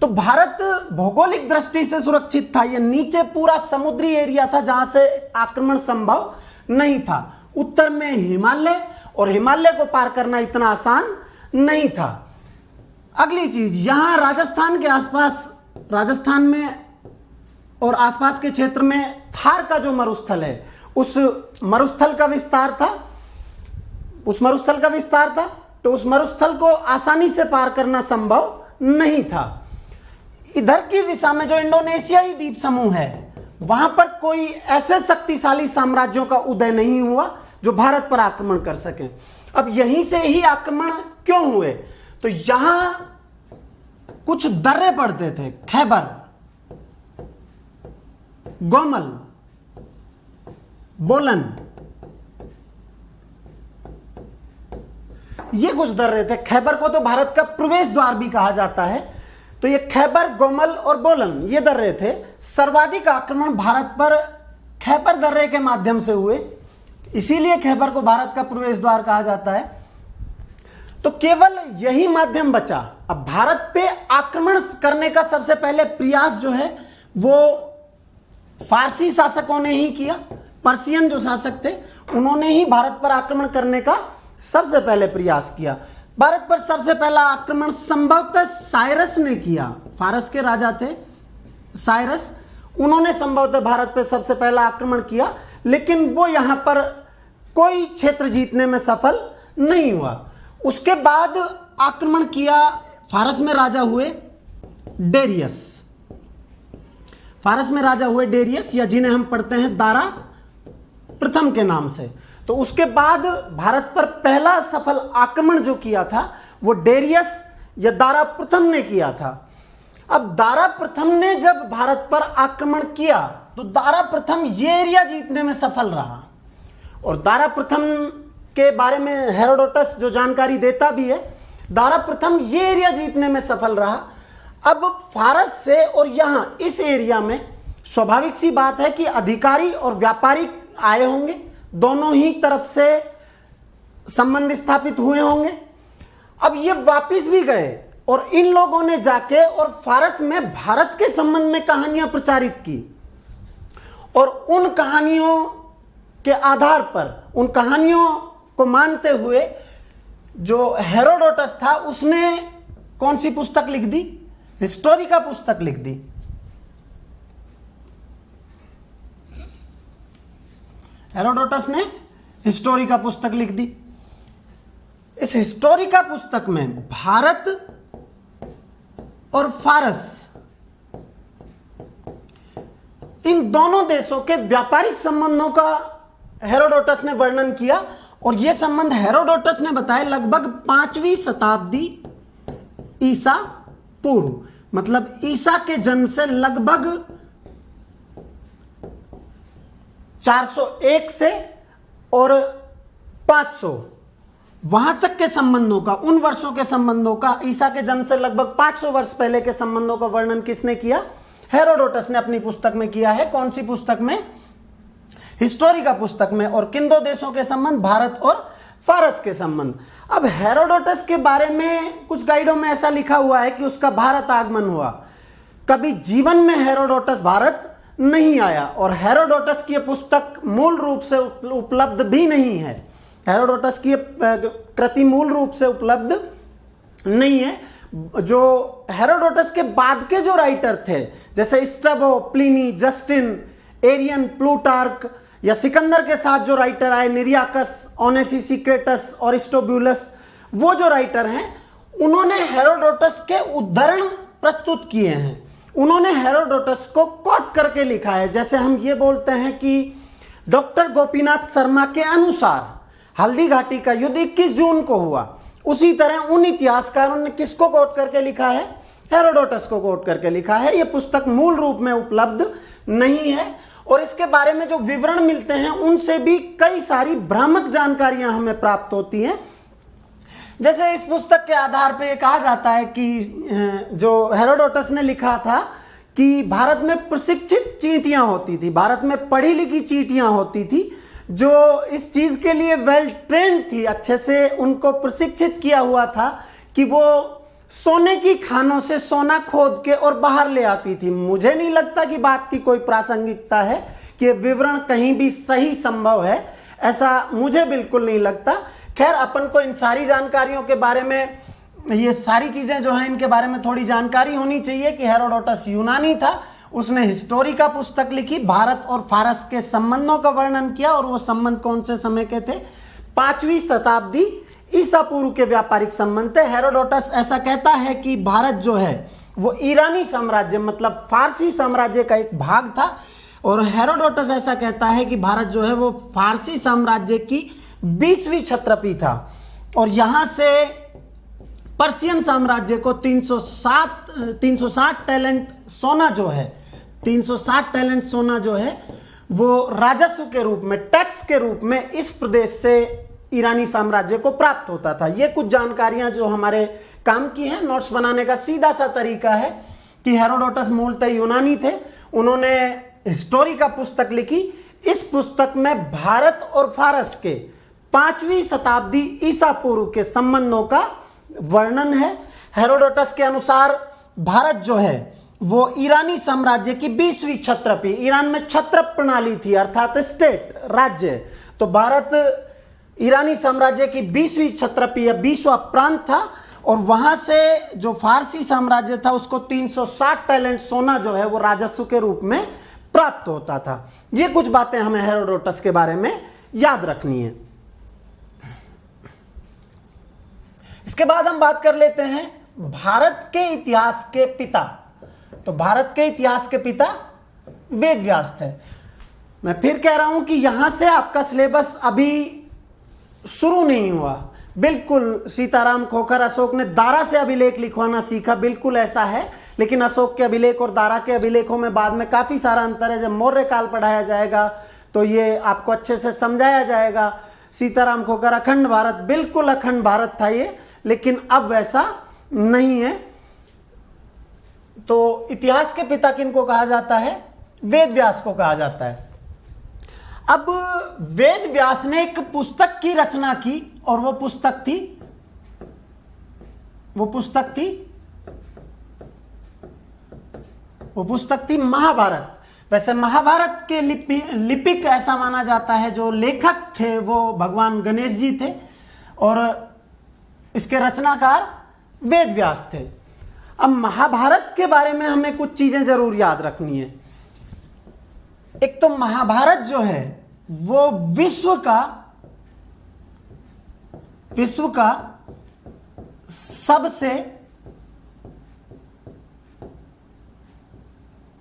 तो भारत भौगोलिक दृष्टि से सुरक्षित था। ये नीचे पूरा समुद्री एरिया था जहां से आक्रमण संभव नहीं था। उत्तर में हिमालय, और हिमालय को पार करना इतना आसान नहीं था। अगली चीज, यहां राजस्थान के आसपास, राजस्थान में और आसपास के क्षेत्र में थार का जो मरुस्थल है, उस मरुस्थल का विस्तार था, तो उस मरुस्थल को आसानी से पार करना संभव नहीं था। इधर की दिशा में जो इंडोनेशियाई द्वीप समूह है वहां पर कोई ऐसे शक्तिशाली साम्राज्यों का उदय नहीं हुआ जो भारत पर आक्रमण कर सके। अब यहीं से ही आक्रमण क्यों हुए? तो यहां कुछ दर्रे पड़ते थे, खैबर, गोमल, बोलन, ये कुछ दर्रे थे। खैबर को तो भारत का प्रवेश द्वार भी कहा जाता है। तो ये खैबर, गोमल और बोलन ये दर्रे थे। सर्वाधिक आक्रमण भारत पर खैबर दर्रे के माध्यम से हुए, इसीलिए खैबर को भारत का प्रवेश द्वार कहा जाता है। तो केवल यही माध्यम बचा। अब भारत पे आक्रमण करने का सबसे पहले प्रयास जो है वो फारसी शासकों ने ही किया। पर्शियन जो शासक थे उन्होंने ही भारत पर आक्रमण करने का सबसे पहले प्रयास किया। भारत पर सबसे पहला आक्रमण संभवतः साइरस ने किया। फारस के राजा थे साइरस, उन्होंने संभवतः भारत पर सबसे पहला आक्रमण किया, लेकिन वो यहां पर कोई क्षेत्र जीतने में सफल नहीं हुआ। उसके बाद आक्रमण किया, फारस में राजा हुए डेरियस। फारस में राजा हुए डेरियस, या जिन्हें हम पढ़ते हैं दारा प्रथम के नाम से। तो उसके बाद भारत पर पहला सफल आक्रमण जो किया था वो डेरियस या दारा प्रथम ने किया था। अब दारा प्रथम ने जब भारत पर आक्रमण किया तो दारा प्रथम ये एरिया जीतने में सफल रहा। और दारा प्रथम के बारे में हेरोडोटस जो जानकारी देता भी है, दारा प्रथम ये एरिया जीतने में सफल रहा। अब फारस से और यहां इस एरिया में स्वाभाविक सी बात है कि अधिकारी और व्यापारी आए होंगे, दोनों ही तरफ से संबंध स्थापित हुए होंगे। अब ये वापिस भी गए और इन लोगों ने जाके और फारस में भारत के संबंध में कहानियां प्रचारित की, और उन कहानियों के आधार पर, उन कहानियों को मानते हुए जो हेरोडोटस था उसने कौन सी पुस्तक लिख दी? हिस्टोरी का पुस्तक लिख दी। हेरोडोटस ने हिस्टोरी का पुस्तक लिख दी। इस हिस्टोरी का पुस्तक में भारत और फारस इन दोनों देशों के व्यापारिक संबंधों का हेरोडोटस ने वर्णन किया, और यह संबंध हेरोडोटस ने बताया लगभग 5वीं शताब्दी ईसा पूर्व, मतलब ईसा के जन्म से लगभग 401 से और 500 वहां तक के संबंधों का, उन वर्षों के संबंधों का, ईसा के जन्म से लगभग 500 वर्ष पहले के संबंधों का वर्णन किसने किया? हेरोडोटस ने अपनी पुस्तक में किया है। कौन सी पुस्तक में? हिस्टोरी का पुस्तक में। और किन दो देशों के संबंध? भारत और फारस के संबंध। अब हेरोडोटस के बारे में कुछ गाइडों में ऐसा लिखा हुआ है कि उसका भारत आगमन हुआ। कभी जीवन में हेरोडोटस भारत नहीं आया, और हेरोडोटस की पुस्तक मूल रूप से उपलब्ध भी नहीं है। हेरोडोटस की कृति मूल रूप से उपलब्ध नहीं है। जो हेरोडोटस के बाद के जो राइटर थे, जैसे Strabo, Pliny, Justin, Arrian, Plutarch, या सिकंदर के साथ जो राइटर आए, निरियाकस, ओनेसिसिक्रेटस और एरिस्टोबुलस, वो जो राइटर हैं उन्होंने हेरोडोटस के उद्धरण प्रस्तुत किए हैं। उन्होंने हेरोडोटस को कोट करके लिखा है। जैसे हम ये बोलते हैं कि डॉक्टर गोपीनाथ शर्मा के अनुसार हल्दी घाटी का युद्ध 21 जून को हुआ, उसी तरह उन इतिहासकारों ने किसको कोट करके लिखा है? हेरोडोटस को कोट करके लिखा है। यह पुस्तक मूल रूप में उपलब्ध नहीं है, और इसके बारे में जो विवरण मिलते हैं उनसे भी कई सारी भ्रामक जानकारियां हमें प्राप्त होती हैं। जैसे इस पुस्तक के आधार पर यह कहा जाता है कि जो हेरोडोटस ने लिखा था कि भारत में प्रशिक्षित चींटियां होती थी, भारत में पढ़ी लिखी चींटियां होती थी जो इस चीज के लिए वेल ट्रेंड थी, अच्छे से उनको प्रशिक्षित किया हुआ था कि वो सोने की खानों से सोना खोद के और बाहर ले आती थी। मुझे नहीं लगता कि बात की कोई प्रासंगिकता है, कि विवरण कहीं भी सही संभव है, ऐसा मुझे बिल्कुल नहीं लगता। खैर, अपन को इन सारी जानकारियों के बारे में, ये सारी चीजें जो हैं इनके बारे में थोड़ी जानकारी होनी चाहिए कि हेरोडोटस यूनानी था, उसने हिस्टोरी का पुस्तक लिखी, भारत और फारस के संबंधों का वर्णन किया, और वो संबंध कौन से समय के थे? 5वीं शताब्दी ईसा पूर्व के व्यापारिक संबंध थे। हेरोडोटस ऐसा कहता है कि भारत जो है वो ईरानी साम्राज्य, मतलब फारसी साम्राज्य का एक भाग था, और हेरोडोटस ऐसा कहता है कि भारत जो है वो फारसी साम्राज्य की 20वीं छत्रपी था, और यहां से पर्शियन साम्राज्य को 360 टैलेंट सोना जो है, 360 टैलेंट सोना जो है वो राजस्व के रूप में, टैक्स के रूप में इस प्रदेश से ईरानी साम्राज्य को प्राप्त होता था। ये कुछ जानकारियां जो हमारे काम की हैं। नोट्स बनाने का सीधा सा तरीका है कि हेरोडोटस मूलतः यूनानी थे, उन्होंने हिस्टोरी का पुस्तक लिखी। इस पुस्तक में भारत और फारस के 5वीं शताब्दी ईसा पूर्व के संबंधों का वर्णन है। हेरोडोटस के अनुसार भारत जो है वो ईरानी साम्राज्य की 20वीं क्षत्रपी, ईरान में क्षत्रप प्रणाली थी अर्थात स्टेट, राज्य, तो भारत ईरानी साम्राज्य की 20वीं क्षत्रपी या 20वां प्रांत था। और वहां से जो फारसी साम्राज्य था उसको 360 टैलेंट सोना जो है वो राजस्व के रूप में प्राप्त होता था। ये कुछ बातें हमें हेरोडोटस के बारे में याद रखनी है। इसके बाद हम बात कर लेते हैं भारत के इतिहास के पिता। तो भारत के इतिहास के पिता वेद व्यास थे। मैं फिर कह रहा हूं कि यहां से आपका सिलेबस अभी शुरू नहीं हुआ। बिल्कुल सीताराम खोखर अशोक ने दारा से अभिलेख लिखवाना सीखा, बिल्कुल ऐसा है, लेकिन अशोक के अभिलेख और दारा के अभिलेखों में बाद में काफ़ी सारा अंतर है। जब मौर्य काल पढ़ाया जाएगा तो ये आपको अच्छे से समझाया जाएगा। सीताराम खोखर अखंड भारत, बिल्कुल अखंड भारत था ये, लेकिन अब वैसा नहीं है। तो इतिहास के पिता किनको कहा जाता है? वेद व्यास को कहा जाता है। अब वेद व्यास ने एक पुस्तक की रचना की और वो पुस्तक थी महाभारत। वैसे महाभारत के लिपिक ऐसा माना जाता है, जो लेखक थे वो भगवान गणेश जी थे और इसके रचनाकार वेद व्यास थे। अब महाभारत के बारे में हमें कुछ चीजें जरूर याद रखनी है। एक तो महाभारत जो है वो विश्व का सबसे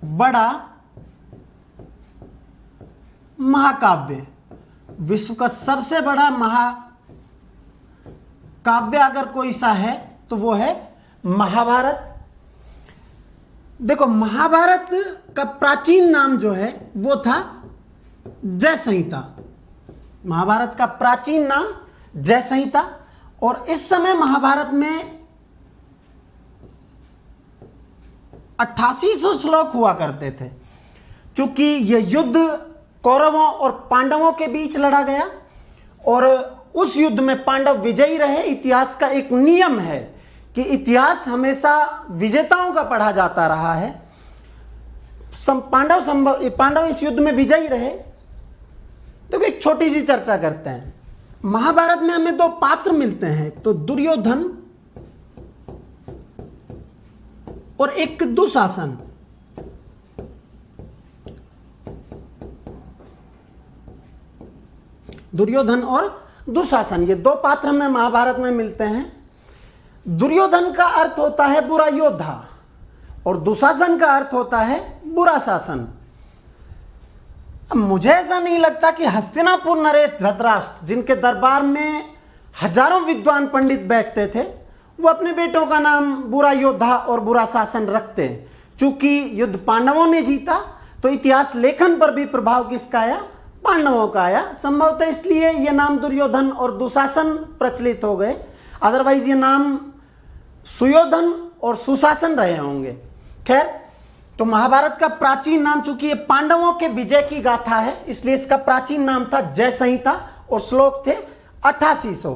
बड़ा महाकाव्य, विश्व का सबसे बड़ा महाकाव्य अगर कोई सा है तो वो है महाभारत। देखो, महाभारत का प्राचीन नाम जो है वो था जय संहिता। महाभारत का प्राचीन नाम जय संहिता। और इस समय महाभारत में 8800 श्लोक हुआ करते थे। चूंकि यह युद्ध कौरवों और पांडवों के बीच लड़ा गया और उस युद्ध में पांडव विजयी रहे। इतिहास का एक नियम है कि इतिहास हमेशा विजेताओं का पढ़ा जाता रहा है। पांडव इस युद्ध में विजयी रहे। तो एक छोटी सी चर्चा करते हैं। महाभारत में हमें दो पात्र मिलते हैं, तो दुर्योधन और एक दुशासन। दुर्योधन और दुशासन, ये दो पात्र हमें महाभारत में मिलते हैं। दुर्योधन का अर्थ होता है बुरा योद्धा और दुशासन का अर्थ होता है बुरा शासन। अब मुझे ऐसा नहीं लगता कि हस्तिनापुर नरेश धृतराष्ट्र, जिनके दरबार में हजारों विद्वान पंडित बैठते थे, वो अपने बेटों का नाम बुरा योद्धा और बुरा शासन रखते। चूंकि युद्ध पांडवों ने जीता तो इतिहास लेखन पर भी प्रभाव किसका आया? पांडवों का आया। संभवतः इसलिए ये नाम दुर्योधन और दुशासन प्रचलित हो गए। अदरवाइज ये नाम सुयोधन और सुशासन रहे होंगे। खैर, तो महाभारत का प्राचीन नाम, चूंकि ये पांडवों के विजय की गाथा है, इसलिए इसका प्राचीन नाम था जय संहिता और श्लोक थे 8800।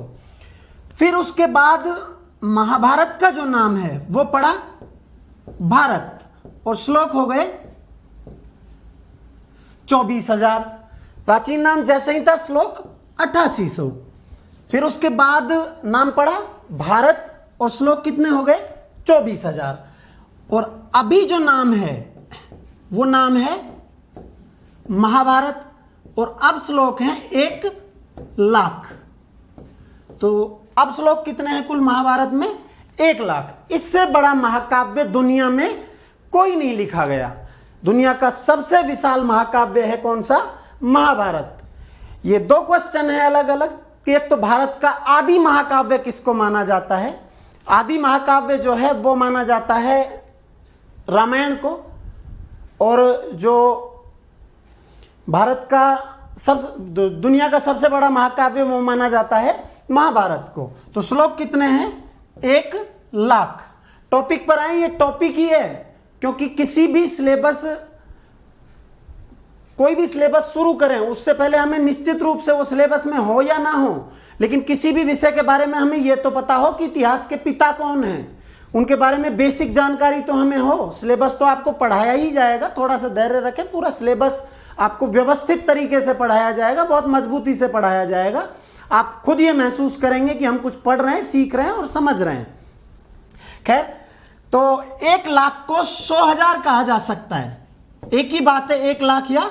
फिर उसके बाद महाभारत का जो नाम है वो पड़ा भारत और श्लोक हो गए 24,000। प्राचीन नाम जय संहिता, श्लोक 8800। फिर उसके बाद नाम पड़ा भारत और श्लोक कितने हो गए? 24,000। और अभी जो नाम है वो नाम है महाभारत और अब श्लोक हैं 1,00,000। तो अब श्लोक कितने हैं कुल महाभारत में? 1,00,000। इससे बड़ा महाकाव्य दुनिया में कोई नहीं लिखा गया। दुनिया का सबसे विशाल महाकाव्य है कौन सा? महाभारत। ये दो क्वेश्चन है अलग अलग कि एक तो भारत का आदि महाकाव्य किसको माना जाता है? आदि महाकाव्य जो है वो माना जाता है रामायण को, और जो भारत का दुनिया का सबसे बड़ा महाकाव्य वो माना जाता है महाभारत को। तो श्लोक कितने हैं? 1 लाख। टॉपिक पर आए, ये टॉपिक ही है, क्योंकि किसी भी सिलेबस, कोई भी सिलेबस शुरू करें उससे पहले हमें निश्चित रूप से वो सिलेबस में हो या ना हो, लेकिन किसी भी विषय के बारे में हमें ये तो पता हो कि इतिहास के पिता कौन हैं, उनके बारे में बेसिक जानकारी तो हमें हो। सिलेबस तो आपको पढ़ाया ही जाएगा, थोड़ा सा धैर्य रखें, पूरा सिलेबस आपको व्यवस्थित तरीके से पढ़ाया जाएगा, बहुत मजबूती से पढ़ाया जाएगा। आप खुद ये महसूस करेंगे कि हम कुछ पढ़ रहे हैं, सीख रहे हैं और समझ रहे हैं। खैर, तो 1 लाख को 100,000 कहा जा सकता है। एक ही बात है, 1 लाख या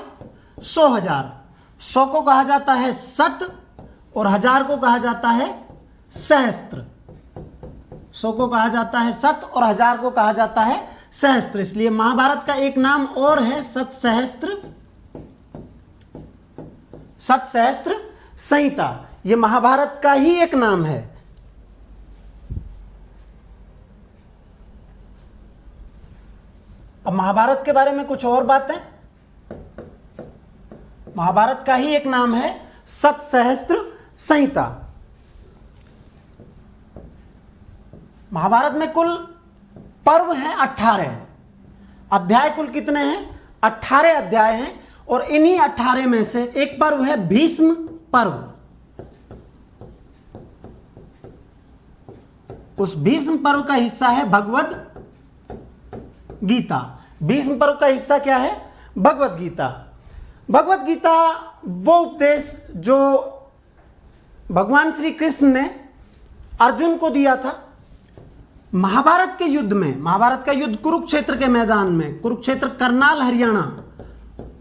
100,000। 100 को कहा जाता है शत और 1000 को कहा जाता है सहस्त्र। 100 को कहा जाता है शत और 1000 को कहा जाता है सहस्त्र। इसलिए महाभारत का एक नाम और है शत सहस्त्र संहिता। यह महाभारत का ही एक नाम है। अब महाभारत के बारे में कुछ और बातें। महाभारत का ही एक नाम है शत सहस्त्र संहिता। महाभारत में कुल पर्व हैं 18। अध्याय कुल कितने हैं? 18 अध्याय हैं। और इन्हीं 18 में से एक पर्व है भीष्म पर्व। उस भीष्म पर्व का हिस्सा है भगवद गीता। भीष्म पर्व का हिस्सा क्या है? भगवद गीता। भगवद गीता वो उपदेश जो भगवान श्री कृष्ण ने अर्जुन को दिया था महाभारत के युद्ध में। महाभारत का युद्ध कुरुक्षेत्र के मैदान में, कुरुक्षेत्र करनाल हरियाणा,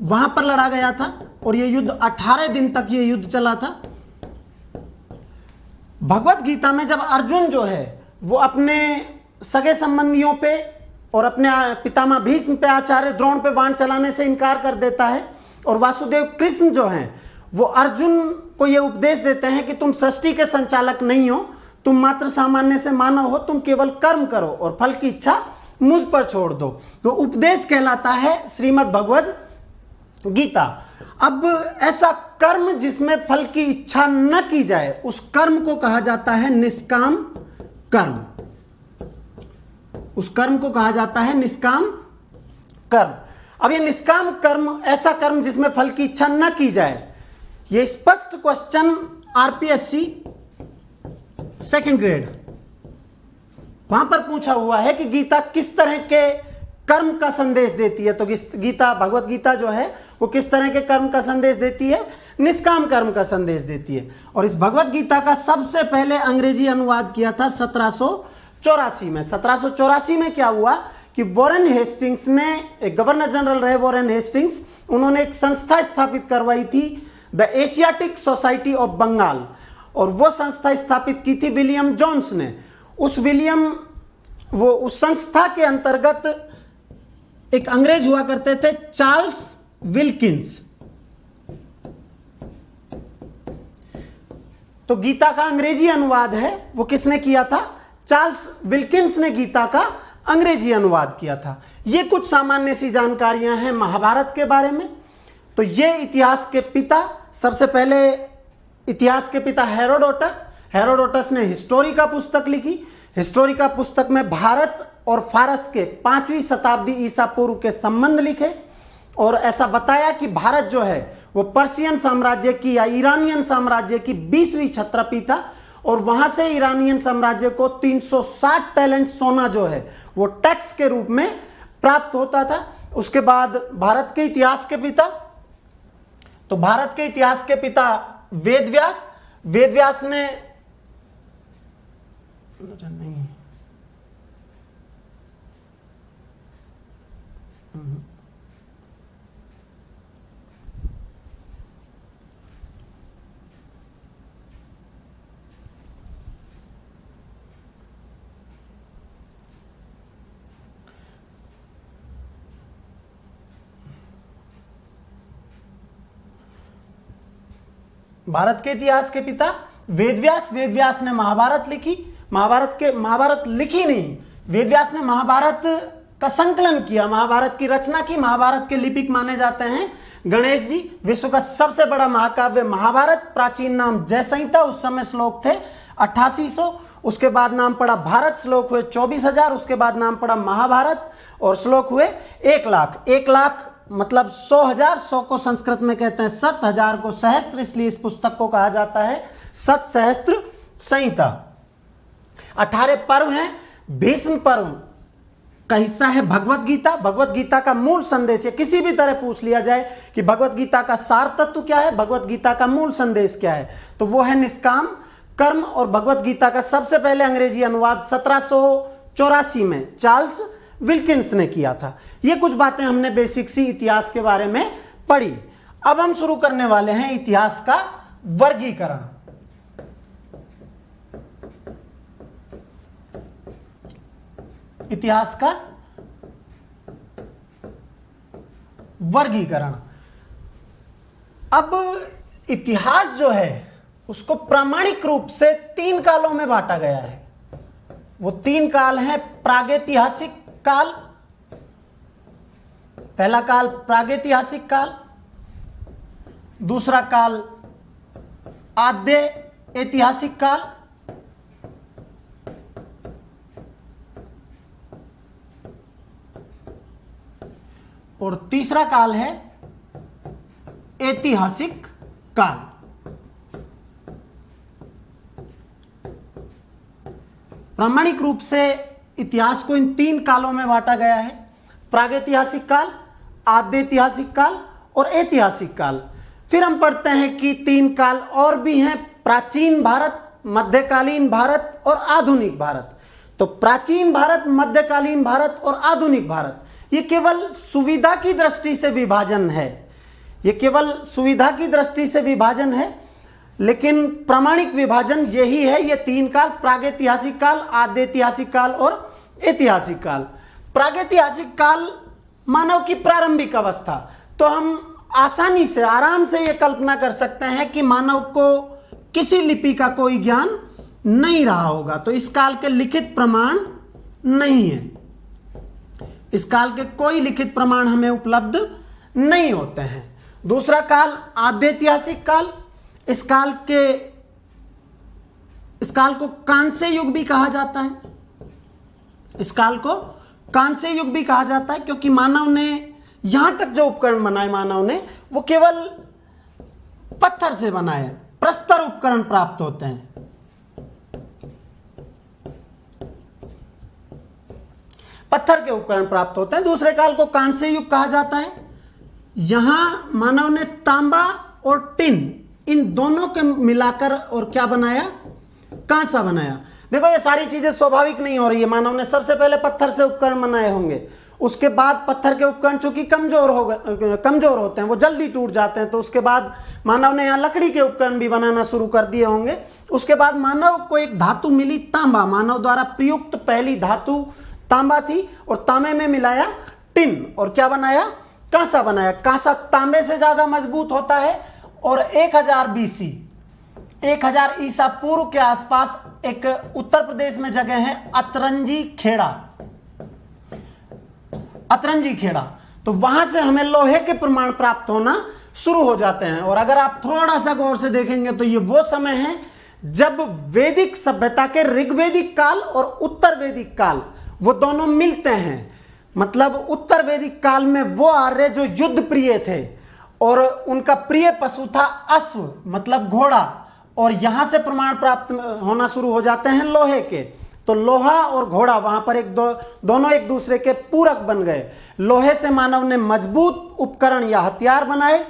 वहां पर लड़ा गया था। और यह युद्ध 18 दिन तक यह युद्ध चला था। भगवद गीता में जब अर्जुन जो है वो अपने सगे संबंधियों पे और अपने पितामह भीष्म पे, आचार्य द्रोण पे वाण चलाने से इनकार कर देता है, और वासुदेव कृष्ण जो हैं वो अर्जुन को यह उपदेश देते हैं कि तुम सृष्टि के संचालक नहीं हो, तुम मात्र सामान्य से मानव हो, तुम केवल कर्म करो और फल की इच्छा मुझ पर छोड़ दो। तो उपदेश कहलाता है श्रीमद् भगवद गीता। अब ऐसा कर्म जिसमें फल की इच्छा न की जाए, उस कर्म को कहा जाता है निष्काम कर्म। उस कर्म को कहा जाता है निष्काम कर्म। अब ये निष्काम कर्म, ऐसा कर्म जिसमें फल की इच्छा न की जाए, ये स्पष्ट क्वेश्चन आरपीएससी सेकंड ग्रेड वहां पर पूछा हुआ है कि गीता किस तरह के कर्म का संदेश देती है। तो गीता, भगवत गीता जो है वो किस तरह के कर्म का संदेश देती है? निष्काम कर्म का संदेश देती है। और इस भगवत गीता का सबसे पहले अंग्रेजी अनुवाद किया था 1784 में। 1784 में क्या हुआ कि वॉरेन हेस्टिंग्स ने, एक गवर्नर जनरल रहे वॉरेन हेस्टिंग्स, उन्होंने एक संस्था स्थापित करवाई थी, the Asiatic Society of Bengal. और वो संस्था स्थापित की थी विलियम जोन्स ने। उस संस्था के अंतर्गत एक अंग्रेज हुआ करते थे, चार्ल्स विल्किंस। तो गीता का अंग्रेजी अनुवाद है वो किसने किया था? चार्ल्स विल्किंस ने गीता का अंग्रेजी अनुवाद किया था। ये कुछ सामान्य सी जानकारियां हैं महाभारत के बारे में। तो ये इतिहास के पिता, सबसे पहले इतिहास के पिता हेरोडोटस ने हिस्टोरिका पुस्तक लिखी। हिस्टोरिका पुस्तक में भारत और फारस के 5वीं शताब्दी ईसा पूर्व के संबंध लिखे और ऐसा बताया कि भारत जो है वो पर्शियन साम्राज्य की या ईरानियन साम्राज्य की 20वीं छत्रपी था। और वहां से ईरानियन साम्राज्य को 360 टैलेंट सोना जो है वो टैक्स के रूप में प्राप्त होता था। उसके बाद भारत के इतिहास के पिता, तो भारत के इतिहास के पिता वेदव्यास ने नहीं, भारत के इतिहास के पिता वेदव्यास ने महाभारत लिखी। महाभारत लिखी नहीं, वेदव्यास ने महाभारत का संकलन किया, महाभारत की रचना की। महाभारत के लिपिक माने जाते हैं गणेश जी। विश्व का सबसे बड़ा महाकाव्य महाभारत, प्राचीन नाम जय संहिता, उस समय श्लोक थे 8800। उसके बाद नाम पड़ा भारत, श्लोक हुए 24,000, उसके बाद नाम पड़ा महाभारत और श्लोक हुए 1,00,000। 1,00,000 मतलब 100,000, 100 को संस्कृत में कहते हैं सत, 1000 को सहस्त्र, इसलिए इस पुस्तक को कहा जाता है सत सहस्त्र संहिता। 18 पर्व हैं। भीष्म पर्व का हिस्सा है भगवत गीता। भगवत गीता का मूल संदेश, या किसी भी तरह पूछ लिया जाए कि भगवत गीता का सार तत्व क्या है, भगवत गीता का मूल संदेश क्या है, तो वो है निष्काम कर्म। और भगवत गीता का सबसे पहले अंग्रेजी अनुवाद 1784 में चार्ल्स विल्किंस ने किया था। ये कुछ बातें हमने बेसिक सी इतिहास के बारे में पढ़ी। अब हम शुरू करने वाले हैं इतिहास का वर्गीकरण। इतिहास का वर्गीकरण। अब इतिहास जो है उसको प्रामाणिक रूप से 3 कालों में बांटा गया है। वो 3 काल हैं। प्रागैतिहासिक काल, पहला काल प्रागैतिहासिक काल, दूसरा काल आद्य ऐतिहासिक काल, और तीसरा काल है ऐतिहासिक काल। प्रामाणिक रूप से इतिहास को इन 3 कालों में बांटा गया है, प्रागैतिहासिक काल, आद्य ऐतिहासिक काल और ऐतिहासिक काल। फिर हम पढ़ते हैं कि 3 काल और भी हैं, प्राचीन भारत, मध्यकालीन भारत और आधुनिक भारत। तो प्राचीन भारत, मध्यकालीन भारत और आधुनिक भारत, ये केवल सुविधा की दृष्टि से विभाजन है। ये केवल सुविधा की दृष्टि से विभाजन है, लेकिन प्रामाणिक विभाजन यही है। ये 3 काल, प्रागैतिहासिक काल, आद्य ऐतिहासिक काल और ऐतिहासिक काल। प्रागैतिहासिक काल मानव की प्रारंभिक अवस्था। तो हम आसानी से, आराम से ये कल्पना कर सकते हैं कि मानव को किसी लिपि का कोई ज्ञान नहीं रहा होगा। तो इस काल के लिखित प्रमाण नहीं है। इस काल के कोई लिखित प्रमाण हमें उपलब्ध नहीं होते हैं। दूसरा काल आद्य ऐतिहासिक काल। इस काल को कांस्य युग भी कहा जाता है। इस काल को कांस्य युग भी कहा जाता है क्योंकि मानव ने यहां तक जो उपकरण बनाए, मानव ने वो केवल पत्थर से बनाए। प्रस्तर उपकरण प्राप्त होते हैं। पत्थर के उपकरण प्राप्त होते हैं। दूसरे काल को कांस्य युग कहा जाता है। यहां मानव ने तांबा और टिन, इन दोनों के मिलाकर और क्या बनाया, कांसा बनाया। देखो ये सारी चीजें स्वाभाविक नहीं हो रही है। मानव ने सबसे पहले पत्थर से उपकरण बनाए होंगे, उसके बाद पत्थर के उपकरण चूंकि कमजोर होते हैं, वो जल्दी टूट जाते हैं, तो उसके बाद मानव ने यहाँ लकड़ी के उपकरण भी बनाना शुरू कर दिए होंगे। उसके बाद मानव को एक धातु मिली, तांबा। मानव द्वारा प्रयुक्त पहली धातु तांबा थी और तांबे में मिलाया टिन और क्या बनाया, कांसा बनाया। कांसा तांबे से ज्यादा मजबूत होता है। और 1000 BC, 1000 ईसा पूर्व के आसपास एक उत्तर प्रदेश में जगह है अतरंजी खेड़ा। अतरंजी खेड़ा, तो वहां से हमें लोहे के प्रमाण प्राप्त होना शुरू हो जाते हैं। और अगर आप थोड़ा सा गौर से देखेंगे तो ये वो समय है जब वैदिक सभ्यता के ऋग्वैदिक काल और उत्तर वैदिक काल वो दोनों मिलते हैं। मतलब उत्तर वैदिक काल में वो आर्य जो युद्ध प्रिय थे और उनका प्रिय पशु था अश्व, मतलब घोड़ा, और यहां से प्रमाण प्राप्त होना शुरू हो जाते हैं लोहे के। तो लोहा और घोड़ा वहां पर दोनों एक दूसरे के पूरक बन गए। लोहे से मानव ने मजबूत उपकरण या हथियार बनाए,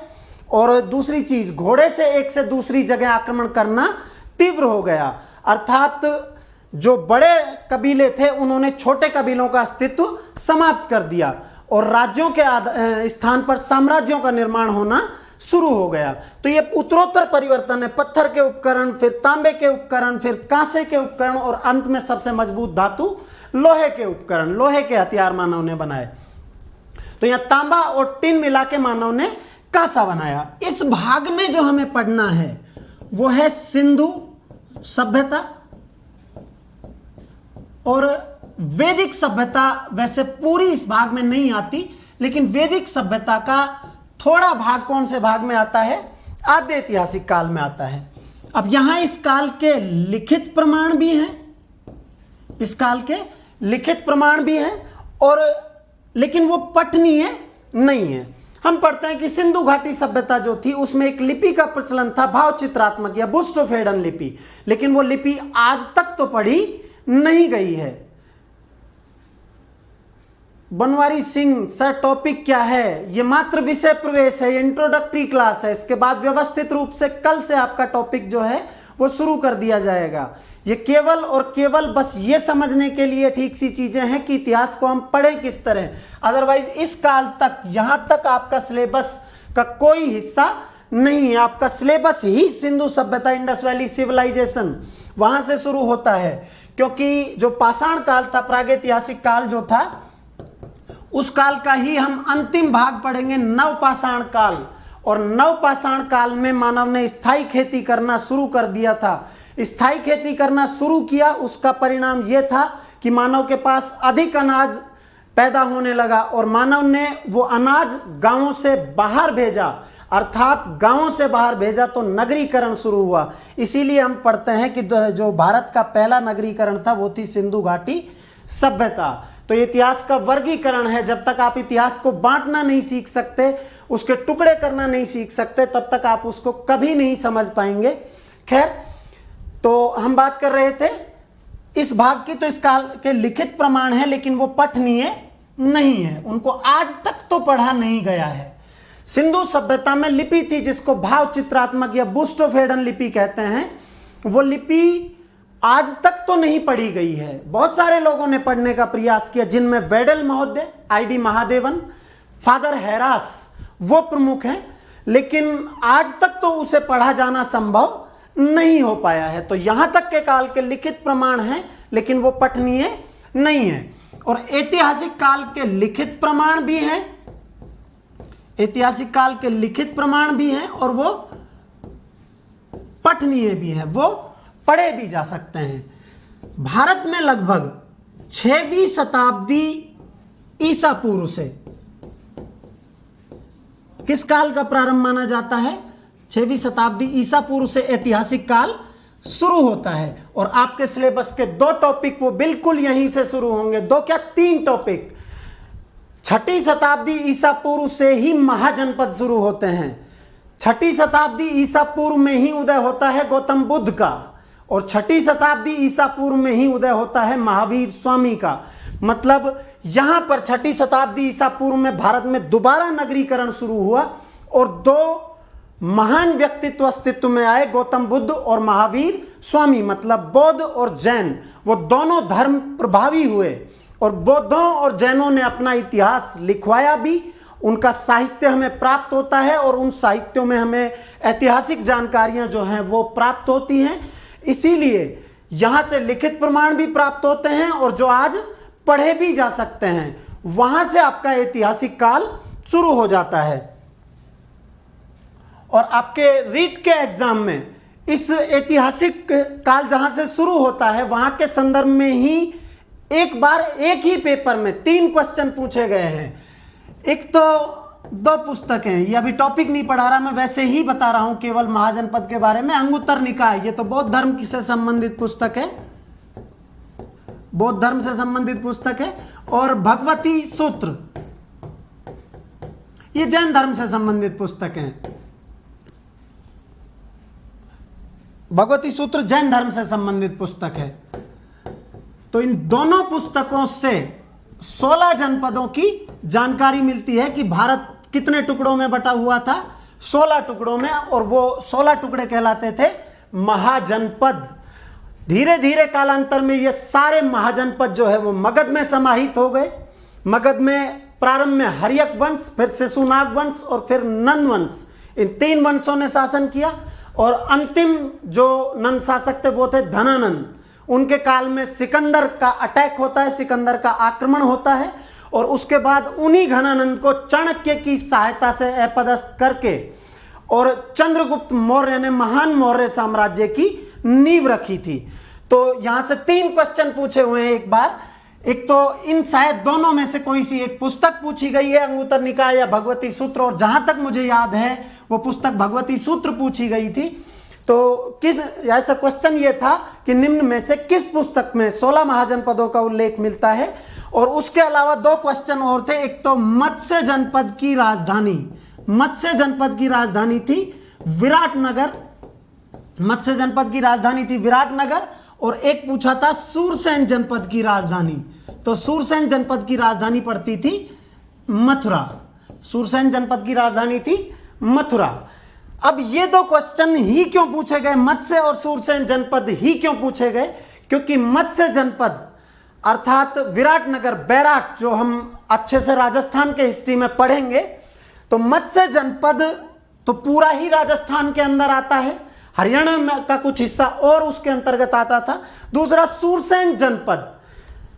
और दूसरी चीज, घोड़े से एक से दूसरी जगह आक्रमण करना तीव्र हो गया। अर्थात जो बड़े कबीले थे उन्होंने छोटे कबीलों का अस्तित्व समाप्त कर दिया और राज्यों के स्थान पर साम्राज्यों का निर्माण होना शुरू हो गया। तो ये उत्तरोत्तर परिवर्तन है। पत्थर के उपकरण, फिर तांबे के उपकरण, फिर कांसे के उपकरण और अंत में सबसे मजबूत धातु लोहे के उपकरण, लोहे के हथियार मानव ने बनाए। तो यह तांबा और टिन मिला के मानव ने कांसा बनाया। इस भाग में जो हमें पढ़ना है वो है सिंधु सभ्यता और वैदिक सभ्यता। वैसे पूरी इस भाग में नहीं आती, लेकिन वैदिक सभ्यता का थोड़ा भाग कौन से भाग में आता है, आद्य ऐतिहासिक काल में आता है। अब यहां इस काल के लिखित प्रमाण भी हैं इस काल के लिखित प्रमाण भी हैं और लेकिन वो पठनीय नहीं है। हम पढ़ते हैं कि सिंधु घाटी सभ्यता जो थी उसमें एक लिपि का प्रचलन था, भाव चित्रात्मक या बुस्टोफेडन लिपि, लेकिन वो लिपि आज तक तो पढ़ी नहीं गई है। बनवारी सिंह सर, टॉपिक क्या है? ये मात्र विषय प्रवेश है, इंट्रोडक्टरी क्लास है। इसके बाद व्यवस्थित रूप से कल से आपका टॉपिक जो है वो शुरू कर दिया जाएगा। ये केवल और केवल बस ये समझने के लिए ठीक सी चीजें हैं कि इतिहास को हम पढ़ें किस तरह। अदरवाइज इस काल तक, यहां तक आपका सिलेबस का कोई हिस्सा नहीं है। आपका सिलेबस ही सिंधु सभ्यता, इंडस वैली सिविलाइजेशन, वहां से शुरू होता है। क्योंकि जो पाषाण काल था, प्रागैतिहासिक काल जो था, उस काल का ही हम अंतिम भाग पढ़ेंगे, नवपाषाण काल। और नवपाषाण काल में मानव ने स्थायी खेती करना शुरू कर दिया था। स्थायी खेती करना शुरू किया, उसका परिणाम यह था कि मानव के पास अधिक अनाज पैदा होने लगा और मानव ने वो अनाज गांवों से बाहर भेजा, अर्थात गांवों से बाहर भेजा तो नगरीकरण शुरू हुआ। इसीलिए हम पढ़ते हैं कि जो भारत का पहला नगरीकरण था वो थी सिंधु घाटी सभ्यता। तो इतिहास का वर्गीकरण है। जब तक आप इतिहास को बांटना नहीं सीख सकते, उसके टुकड़े करना नहीं सीख सकते, तब तक आप उसको कभी नहीं समझ पाएंगे। खैर, तो हम बात कर रहे थे इस भाग की। तो इस काल के लिखित प्रमाण है लेकिन वो पठनीय नहीं है, उनको आज तक तो पढ़ा नहीं गया है। सिंधु सभ्यता में लिपि थी जिसको भाव चित्रात्मक या बुस्टोफेडन लिपि कहते हैं। वो लिपि आज तक तो नहीं पढ़ी गई है। बहुत सारे लोगों ने पढ़ने का प्रयास किया, जिनमें वेडल महोदय, आईडी महादेवन, फादर हैरास वो प्रमुख हैं, लेकिन आज तक तो उसे पढ़ा जाना संभव नहीं हो पाया है। तो यहां तक के काल के लिखित प्रमाण हैं लेकिन वो पठनीय नहीं है। और ऐतिहासिक काल के लिखित प्रमाण भी हैं, ऐतिहासिक काल के लिखित प्रमाण भी हैं और वो पठनीय भी है, वो पढ़े भी जा सकते हैं। भारत में लगभग 6वीं शताब्दी ईसा पूर्व से किस काल का प्रारंभ माना जाता है? 6वीं शताब्दी ईसा पूर्व से ऐतिहासिक काल शुरू होता है। और आपके सिलेबस के 2 टॉपिक वो बिल्कुल यहीं से शुरू होंगे। 2 क्या 3 टॉपिक। 6ठी शताब्दी ईसा पूर्व से ही महाजनपद शुरू होते हैं। 6ठी शताब्दी ईसा पूर्व में ही उदय होता है गौतम बुद्ध का, और 6ठी शताब्दी ईसा पूर्व में ही उदय होता है महावीर स्वामी का। मतलब यहां पर 6ठी शताब्दी ईसा पूर्व में भारत में दोबारा नगरीकरण शुरू हुआ और 2 महान व्यक्तित्व अस्तित्व में आए, गौतम बुद्ध और महावीर स्वामी। मतलब बौद्ध और जैन, वो दोनों धर्म प्रभावी हुए और बौद्धों और जैनों ने अपना इतिहास लिखवाया भी। उनका साहित्य हमें प्राप्त होता है और उन साहित्यों में हमें ऐतिहासिक जानकारियां जो हैं वो प्राप्त होती हैं। इसीलिए यहां से लिखित प्रमाण भी प्राप्त होते हैं और जो आज पढ़े भी जा सकते हैं। वहां से आपका ऐतिहासिक काल शुरू हो जाता है। और आपके रीट के एग्जाम में इस ऐतिहासिक काल जहां से शुरू होता है वहां के संदर्भ में ही एक बार एक ही पेपर में 3 क्वेश्चन पूछे गए हैं। एक तो 2 पुस्तकें, ये अभी टॉपिक नहीं पढ़ा रहा, मैं वैसे ही बता रहा हूं केवल महाजनपद के बारे में। अंगुत्तर निकाय, ये तो बौद्ध धर्म से संबंधित पुस्तक है, बौद्ध धर्म से संबंधित पुस्तक है। और भगवती सूत्र, ये जैन धर्म से संबंधित पुस्तक है। भगवती सूत्र जैन धर्म से संबंधित पुस्तक है। तो इन दोनों पुस्तकों से 16 जनपदों की जानकारी मिलती है कि भारत कितने टुकड़ों में बटा हुआ था, 16 टुकड़ों में, और वो 16 टुकड़े कहलाते थे महाजनपद। धीरे धीरे कालांतर में ये सारे महाजनपद जो है वो मगध में समाहित हो गए। मगध में प्रारंभ में हर्यक वंश, फिर शिशुनाग वंश और फिर नंद वंश, इन 3 वंशों ने शासन किया। और अंतिम जो नंद शासक थे वो थे धनानंद। उनके काल में सिकंदर का अटैक होता है, सिकंदर का आक्रमण होता है, और उसके बाद उन्हीं घनानंद को चाणक्य की सहायता से अपदस्थ करके और चंद्रगुप्त मौर्य ने महान मौर्य साम्राज्य की नींव रखी थी। तो यहां से 3 क्वेश्चन पूछे हुए हैं एक बार। एक तो इन शायद दोनों में से कोई सी एक पुस्तक पूछी गई है, अंगुत्तर निकाय या भगवती सूत्र, और जहां तक मुझे याद है वो पुस्तक भगवती सूत्र पूछी गई थी। तो किस ऐसा क्वेश्चन ये था कि निम्न में से किस पुस्तक में 16 महाजनपदों का उल्लेख मिलता है। और उसके अलावा 2 क्वेश्चन और थे। एक तो मत्स्य जनपद की राजधानी, मत्स्य जनपद की राजधानी थी विराटनगर, मत्स्य जनपद की राजधानी थी विराटनगर। और एक पूछा था सूरसेन जनपद की राजधानी, तो सूरसेन जनपद की राजधानी पड़ती थी मथुरा, सूरसेन जनपद की राजधानी थी मथुरा। अब ये 2 क्वेश्चन ही क्यों पूछे गए, मत्स्य और सूरसेन जनपद ही क्यों पूछे गए? क्योंकि मत्स्य जनपद अर्थात विराटनगर, बैराट, जो हम अच्छे से राजस्थान के हिस्ट्री में पढ़ेंगे, तो मत्स्य जनपद तो पूरा ही राजस्थान के अंदर आता है, हरियाणा का कुछ हिस्सा और उसके अंतर्गत आता था। दूसरा सूरसेन जनपद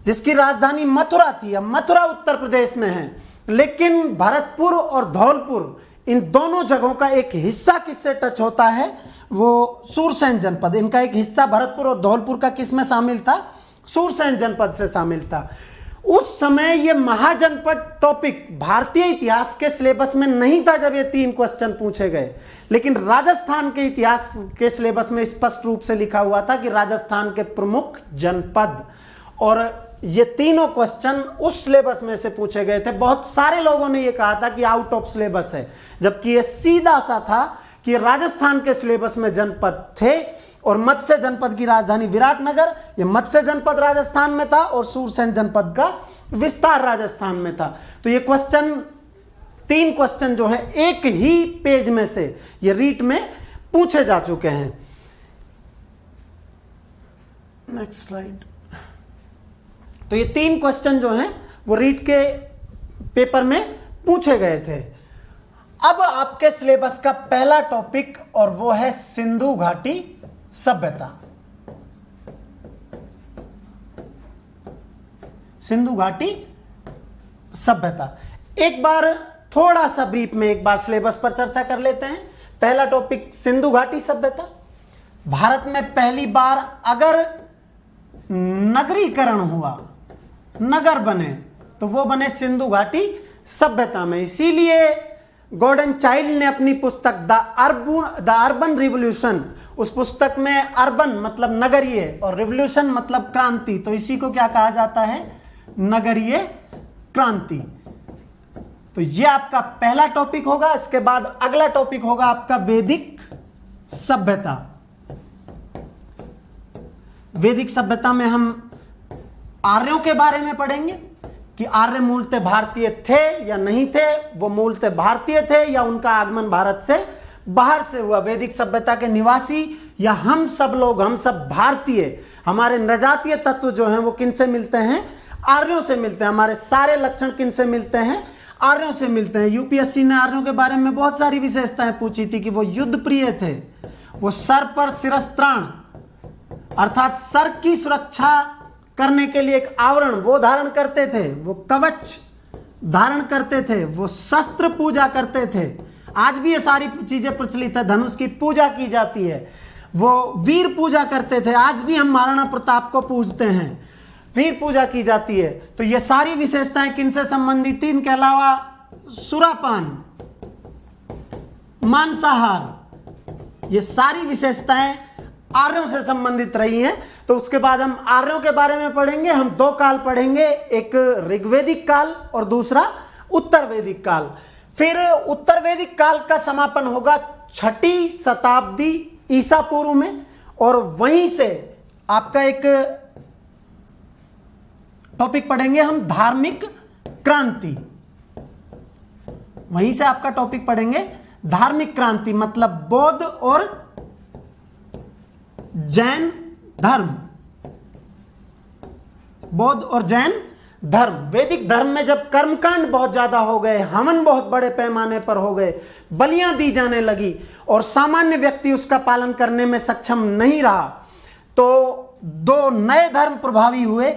जिसकी राजधानी मथुरा थी, अब मथुरा उत्तर प्रदेश में है, लेकिन भरतपुर और धौलपुर इन दोनों जगहों का एक हिस्सा किससे टच होता है, वो सूरसेन जनपद, इनका एक हिस्सा भरतपुर और धौलपुर का किस में शामिल था, सूरसेन जनपद से शामिल था। उस समय ये महाजनपद टॉपिक भारतीय इतिहास के सिलेबस में नहीं था जब ये 3 क्वेश्चन पूछे गए, लेकिन राजस्थान के इतिहास के सिलेबस में स्पष्ट रूप से लिखा हुआ था कि राजस्थान के प्रमुख जनपद, और ये तीनों क्वेश्चन उस सिलेबस में से पूछे गए थे। बहुत सारे लोगों ने ये कहा था कि आउट ऑफ सिलेबस है, जबकि ये सीधा सा था कि राजस्थान के सिलेबस में जनपद थे। और मत्स्य जनपद की राजधानी विराटनगर, ये मत्स्य जनपद राजस्थान में था, और सूरसेन जनपद का विस्तार राजस्थान में था। तो ये क्वेश्चन 3 क्वेश्चन जो है एक ही पेज में से ये रीट में पूछे जा चुके हैं। Next slide. तो ये 3 क्वेश्चन जो हैं वो रीट के पेपर में पूछे गए थे। अब आपके सिलेबस का पहला टॉपिक और वो है सिंधु घाटी सभ्यता। सिंधु घाटी सभ्यता एक बार थोड़ा सा ब्रीफ में एक बार सिलेबस पर चर्चा कर लेते हैं। पहला टॉपिक सिंधु घाटी सभ्यता। भारत में पहली बार अगर नगरीकरण हुआ, नगर बने, तो वो बने सिंधु घाटी सभ्यता में। इसीलिए गॉर्डन चाइल्ड ने अपनी पुस्तक द अर्बन रिवॉल्यूशन, उस पुस्तक में अर्बन मतलब नगरीय और रिवॉल्यूशन मतलब क्रांति, तो इसी को क्या कहा जाता है, नगरीय क्रांति। तो ये आपका पहला टॉपिक होगा। इसके बाद अगला टॉपिक होगा आपका वैदिक सभ्यता। वैदिक सभ्यता में हम आर्यों के बारे में पढ़ेंगे कि आर्य मूलतः भारतीय थे या नहीं थे, वो मूलतः भारतीय थे या उनका आगमन भारत से बाहर से हुआ। वैदिक सभ्यता के निवासी या हम सब लोग, हम सब भारतीय, हमारे नजातीय तत्व जो हैं वो किनसे मिलते हैं, आर्यों से मिलते हैं। हमारे सारे लक्षण किनसे मिलते हैं, आर्यों से मिलते हैं। यूपीएससी ने आर्यों के बारे में बहुत सारी विशेषताएं पूछी थी कि वो युद्ध प्रिय थे, वो सर पर शिरस्त्राण अर्थात सर की सुरक्षा करने के लिए एक आवरण वो धारण करते थे, वो कवच धारण करते थे, वो शस्त्र पूजा करते थे। आज भी ये सारी चीजें प्रचलित है, धनुष की पूजा की जाती है, वो वीर पूजा करते थे। आज भी हम महाराणा प्रताप को पूजते हैं, वीर पूजा की जाती है। तो ये सारी विशेषताएं किनसे संबंधित थी? इनके अलावा सुरापान, मांसाहार, ये सारी विशेषताएं आर्यों से संबंधित रही हैं। तो उसके बाद हम आर्यों के बारे में पढ़ेंगे। हम 2 काल पढ़ेंगे, एक ऋग्वेदिक काल और दूसरा उत्तर वैदिक काल। फिर उत्तर वैदिक काल का समापन होगा 6ठी शताब्दी ईसा पूर्व में, और वहीं से आपका एक टॉपिक पढ़ेंगे हम धार्मिक क्रांति। वहीं से आपका टॉपिक पढ़ेंगे धार्मिक क्रांति, मतलब बौद्ध और जैन धर्म, बौद्ध और जैन धर्म। वैदिक धर्म में जब कर्मकांड बहुत ज्यादा हो गए, हवन बहुत बड़े पैमाने पर हो गए, बलियां दी जाने लगी और सामान्य व्यक्ति उसका पालन करने में सक्षम नहीं रहा, तो 2 नए धर्म प्रभावी हुए।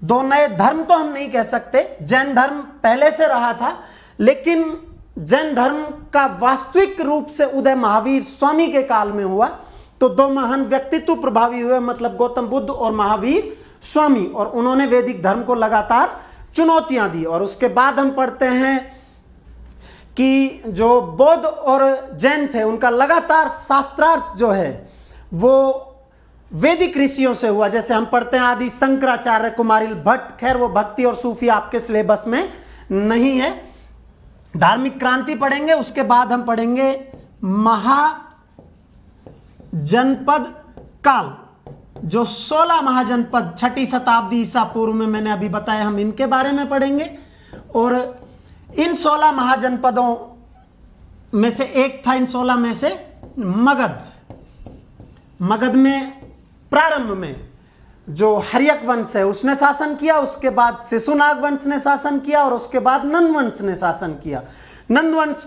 2 नए धर्म तो हम नहीं कह सकते, जैन धर्म पहले से रहा था, लेकिन जैन धर्म का वास्तविक रूप से उदय महावीर स्वामी के काल में हुआ। तो 2 महान व्यक्तित्व प्रभावी हुए, मतलब गौतम बुद्ध और महावीर स्वामी, और उन्होंने वैदिक धर्म को लगातार चुनौतियां दी। और उसके बाद हम पढ़ते हैं कि जो बौद्ध और जैन थे उनका लगातार शास्त्रार्थ जो है वो वैदिक ऋषियों से हुआ। जैसे हम पढ़ते हैं आदि शंकराचार्य, कुमारिल भट्ट, खैर वो भक्ति और सूफी आपके सिलेबस में नहीं है। धार्मिक क्रांति पढ़ेंगे, उसके बाद हम पढ़ेंगे महाजनपद काल, जो 16 महाजनपद 6ठी शताब्दी ईसा पूर्व में मैंने अभी बताया, हम इनके बारे में पढ़ेंगे। और इन 16 महाजनपदों में से एक था, इन 16 में से मगध। मगध में प्रारंभ में जो हर्यक वंश है उसने शासन किया, उसके बाद शिशुनाग वंश ने शासन किया और उसके बाद नंद वंश ने शासन किया। नंद वंश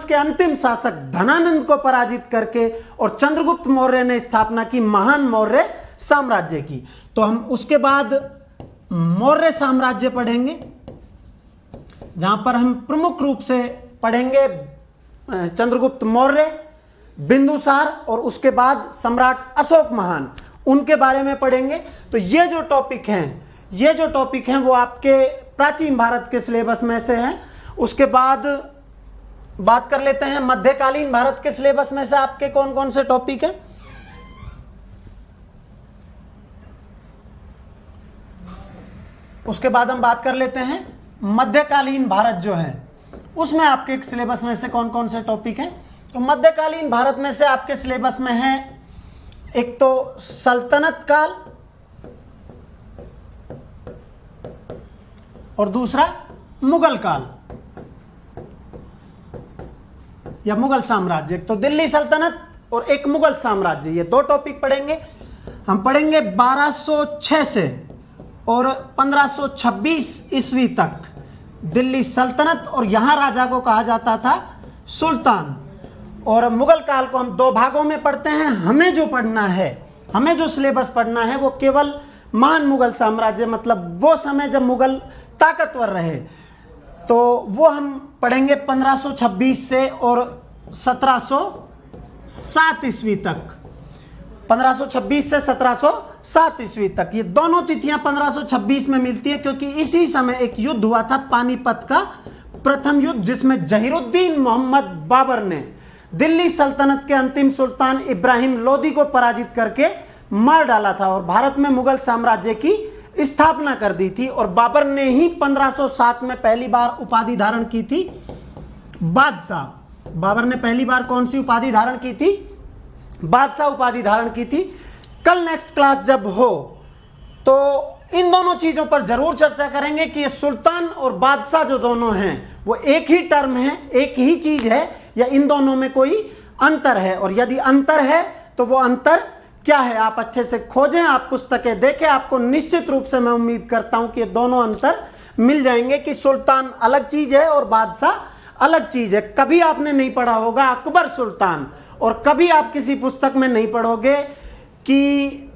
के अंतिम शासक धनानंद को पराजित करके और चंद्रगुप्त मौर्य ने स्थापना की महान मौर्य साम्राज्य की। तो हम उसके बाद मौर्य साम्राज्य पढ़ेंगे, जहां पर हम प्रमुख रूप से पढ़ेंगे चंद्रगुप्त मौर्य, बिंदुसार और उसके बाद सम्राट अशोक महान, उनके बारे में पढ़ेंगे। तो ये जो टॉपिक हैं वो आपके प्राचीन भारत के सिलेबस में से हैं। उसके बाद बात कर लेते हैं मध्यकालीन भारत के सिलेबस में से आपके कौन कौन से टॉपिक हैं। उसके बाद हम बात कर लेते हैं मध्यकालीन भारत जो है उसमें आपके सिलेबस में से कौन कौन से टॉपिक हैं। तो मध्यकालीन भारत में से आपके सिलेबस में है एक तो सल्तनत काल और दूसरा मुगल काल या मुगल साम्राज्य। एक तो दिल्ली सल्तनत और एक मुगल साम्राज्य, ये दो टॉपिक पढ़ेंगे। हम पढ़ेंगे 1206 से और 1526 ईस्वी तक दिल्ली सल्तनत, और यहां राजा को कहा जाता था सुल्तान। और मुगल काल को हम दो भागों में पढ़ते हैं। हमें जो पढ़ना है, हमें जो सिलेबस पढ़ना है वो केवल महान मुगल साम्राज्य, मतलब वो समय जब मुगल ताकतवर रहे, तो वो हम पढ़ेंगे 1526 से और 1707 ईस्वी तक। 1526 से 1707 ईस्वी तक, ये दोनों तिथियां 1526 में मिलती है क्योंकि इसी समय एक युद्ध हुआ था, पानीपत का प्रथम युद्ध, जिसमें जहीरुद्दीन मोहम्मद बाबर ने दिल्ली सल्तनत के अंतिम सुल्तान इब्राहिम लोदी को पराजित करके मार डाला था और भारत में मुगल साम्राज्य की स्थापना कर दी थी। और बाबर ने ही 1507 में पहली बार उपाधि धारण की थी बादशाह। बाबर ने पहली बार कौन सी उपाधि धारण की थी? बादशाह उपाधि धारण की थी। कल नेक्स्ट क्लास जब हो तो इन दोनों चीजों पर जरूर चर्चा करेंगे कि ये सुल्तान और बादशाह जो दोनों हैं वो एक ही टर्म है, एक ही चीज है, या इन दोनों में कोई अंतर है। और यदि अंतर है तो वो अंतर क्या है, आप अच्छे से खोजें, आप पुस्तकें देखें, आपको निश्चित रूप से मैं उम्मीद करता हूं कि ये दोनों अंतर मिल जाएंगे कि सुल्तान अलग चीज है और बादशाह अलग चीज है। कभी आपने नहीं पढ़ा होगा अकबर सुल्तान, और कभी आप किसी पुस्तक में नहीं पढ़ोगे कि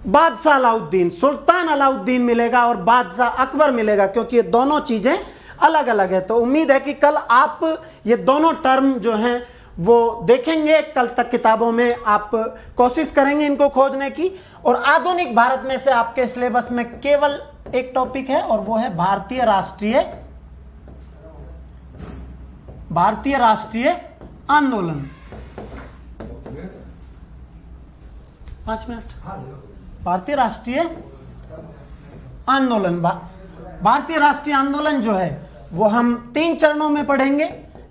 बादशाह अलाउद्दीन। सुल्तान अलाउद्दीन मिलेगा और बादशाह अकबर मिलेगा, क्योंकि ये दोनों चीजें अलग अलग है। तो उम्मीद है कि कल आप ये दोनों टर्म जो हैं वो देखेंगे। कल तक किताबों में आप कोशिश करेंगे इनको खोजने की। और आधुनिक भारत में से आपके सिलेबस में केवल एक टॉपिक है और वो है भारतीय राष्ट्रीय आंदोलन। 5 मिनट। भारतीय राष्ट्रीय आंदोलन। भारतीय राष्ट्रीय आंदोलन जो है वो हम 3 चरणों में पढ़ेंगे।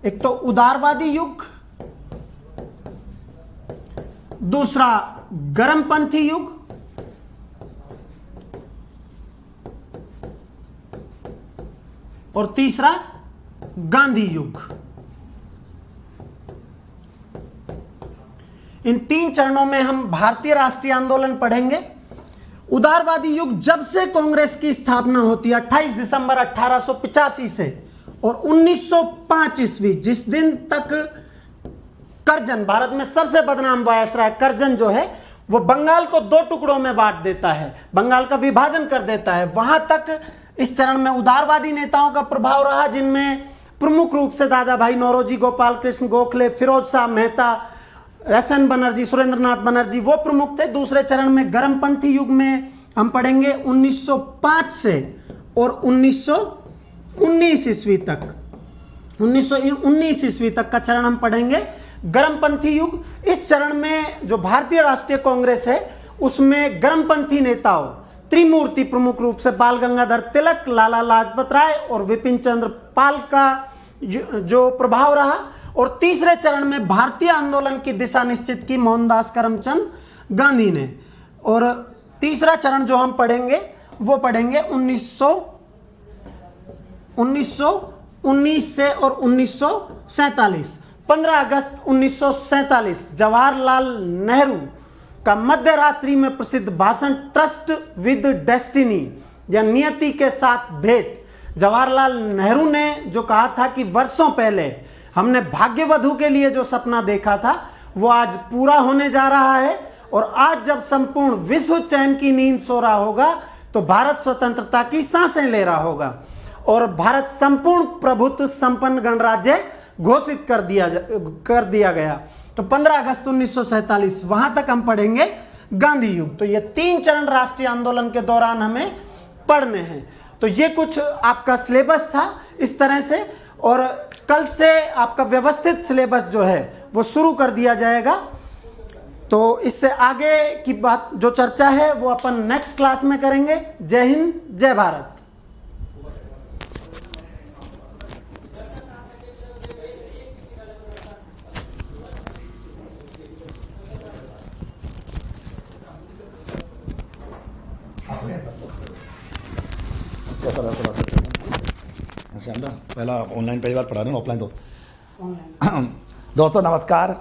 एक तो उदारवादी युग, दूसरा गर्मपंथी युग, और तीसरा गांधी युग। इन 3 चरणों में हम भारतीय राष्ट्रीय आंदोलन पढ़ेंगे। उदारवादी युग जब से कांग्रेस की स्थापना होती है 28 दिसंबर 1885 से, और 1905 ईस्वी, जिस दिन तक करजन, भारत में सबसे बदनाम वायसराय करजन जो है वो बंगाल को 2 टुकड़ों में बांट देता है, बंगाल का विभाजन कर देता है, वहां तक इस चरण में उदारवादी नेताओं का प्रभाव रहा, जिनमें प्रमुख रूप से दादा भाई नौरोजी, गोपाल कृष्ण गोखले, फिरोज शाह मेहता, एस.एन. बनर्जी, सुरेंद्रनाथ बनर्जी, वो प्रमुख थे। दूसरे चरण में गर्मपंथी युग में हम पढ़ेंगे 1905 से और 1919 ईस्वी तक। 1919 ईस्वी तक का चरण हम पढ़ेंगे। गर्मपंथी युग, इस चरण में जो भारतीय राष्ट्रीय कांग्रेस है उसमें गर्मपंथी नेताओं त्रिमूर्ति प्रमुख रूप से बाल गंगाधर तिलक, लाला लाजपत राय और विपिन चंद्र पाल का जो प्रभाव रहा। और तीसरे चरण में भारतीय आंदोलन की दिशा निश्चित की मोहनदास करमचंद गांधी ने। और तीसरा चरण जो हम पढ़ेंगे वो पढ़ेंगे 1919 से और 1947। 15 अगस्त 1947 जवाहरलाल नेहरू का मध्य रात्रि में प्रसिद्ध भाषण ट्रस्ट विद डेस्टिनी या नियति के साथ भेंट। जवाहरलाल नेहरू ने जो कहा था कि वर्षों पहले हमने भाग्यवधु के लिए जो सपना देखा था वो आज पूरा होने जा रहा है। और आज जब संपूर्ण विश्व चैन की नींद सो रहा होगा तो भारत स्वतंत्रता की सांसें ले रहा होगा और भारत संपूर्ण प्रभुत्व संपन्न गणराज्य घोषित कर दिया गया। तो 15 अगस्त 1947 वहां तक हम पढ़ेंगे गांधी युग। तो ये 3 चरण राष्ट्रीय आंदोलन के दौरान हमें पढ़ने हैं। तो ये कुछ आपका सिलेबस था इस तरह से, और कल से आपका व्यवस्थित सिलेबस जो है वो शुरू कर दिया जाएगा। तो इससे आगे की बात जो चर्चा है वो अपन नेक्स्ट क्लास में करेंगे। जय हिंद, जय भारत। कैसा रहा क्लास? पहला ऑनलाइन पहली बार पढ़ा रहे हैं, ऑफलाइन तो दोस्तों नमस्कार।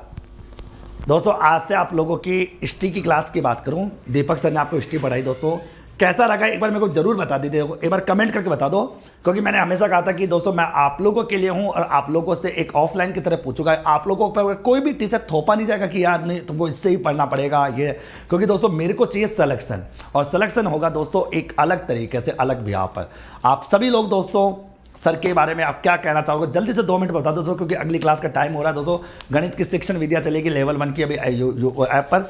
दोस्तों आज से आप लोगों की हिस्ट्री की क्लास की बात करूं। दीपक सर ने आपको हिस्ट्री पढ़ाई। दोस्तों कैसा लगा एक बार मेरे को जरूर बता दीजिए, एक बार कमेंट करके बता दो, क्योंकि मैंने हमेशा कहा था कि दोस्तों मैं आप लोगों के लिए हूं और आप लोगों से एक ऑफलाइन की तरह पूछूंगा। आप लोगों पर कोई भी टीचर थोपा नहीं जाएगा कि यार नहीं तुमको इससे ही पढ़ना पड़ेगा ये, क्योंकि दोस्तों मेरे को चाहिए सिलेक्शन, और सिलेक्शन होगा दोस्तों एक अलग तरीके से, अलग व्यवहार पर। आप सभी लोग दोस्तों सर के बारे में आप क्या कहना चाहोगे जल्दी से 2 मिनट बता दो दोस्तों, क्योंकि अगली क्लास का टाइम हो रहा है। दोस्तों गणित की शिक्षण विद्या चलेगी लेवल 1 की अभी ऐप पर।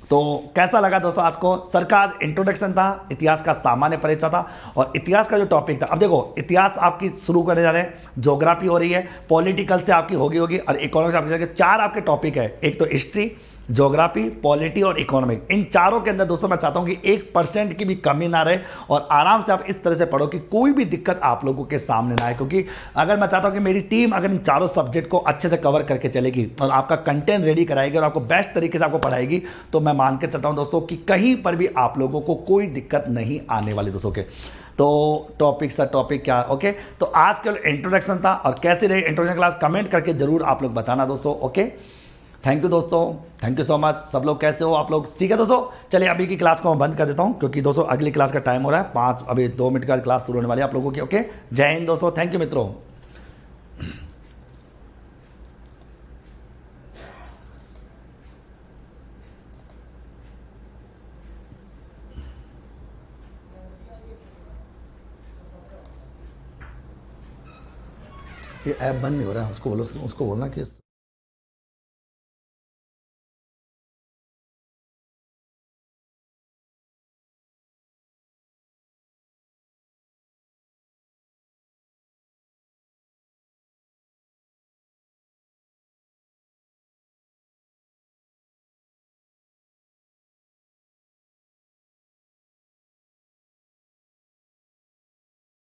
तो कैसा लगा दोस्तों आज को? सर का आज इंट्रोडक्शन था, इतिहास का सामान्य परिचय था, और इतिहास का जो टॉपिक था, अब देखो इतिहास आपकी शुरू करने जा रहे हैं, ज्योग्राफी हो रही है, पॉलिटिकल से आपकी होगी और इकोनॉमिक्स आपकी। 4 आपके टॉपिक है, एक तो हिस्ट्री, ज्योग्राफी, पॉलिटी और इकोनॉमिक। इन चारों के अंदर दोस्तों मैं चाहता हूं कि 1% की भी कमी ना रहे और आराम से आप इस तरह से पढ़ो कि कोई भी दिक्कत आप लोगों के सामने ना आए। क्योंकि अगर मैं चाहता हूं कि मेरी टीम अगर इन चारों सब्जेक्ट को अच्छे से कवर करके चलेगी और आपका कंटेंट रेडी कराएगी और आपको बेस्ट तरीके से आपको पढ़ाएगी, तो मैं मान के चलता हूं दोस्तों कि कहीं पर भी आप लोगों को कोई दिक्कत नहीं आने वाली दोस्तों के। तो टॉपिक क्या? ओके, तो आज केवल इंट्रोडक्शन था, और कैसे रही इंट्रोडक्शन क्लास कमेंट करके जरूर आप लोग बताना दोस्तों। ओके, थैंक यू दोस्तों, थैंक यू सो मच। सब लोग कैसे हो आप लोग? ठीक है दोस्तों, चलिए अभी की क्लास को मैं बंद कर देता हूं, क्योंकि दोस्तों अगली क्लास का टाइम हो रहा है 5, अभी 2 मिनट का क्लास शुरू होने वाली है आप लोगों की। ओके, जय हिंद दोस्तों, थैंक यू मित्रों। ये ऐप बंद नहीं हो रहा है, उसको बोलना कि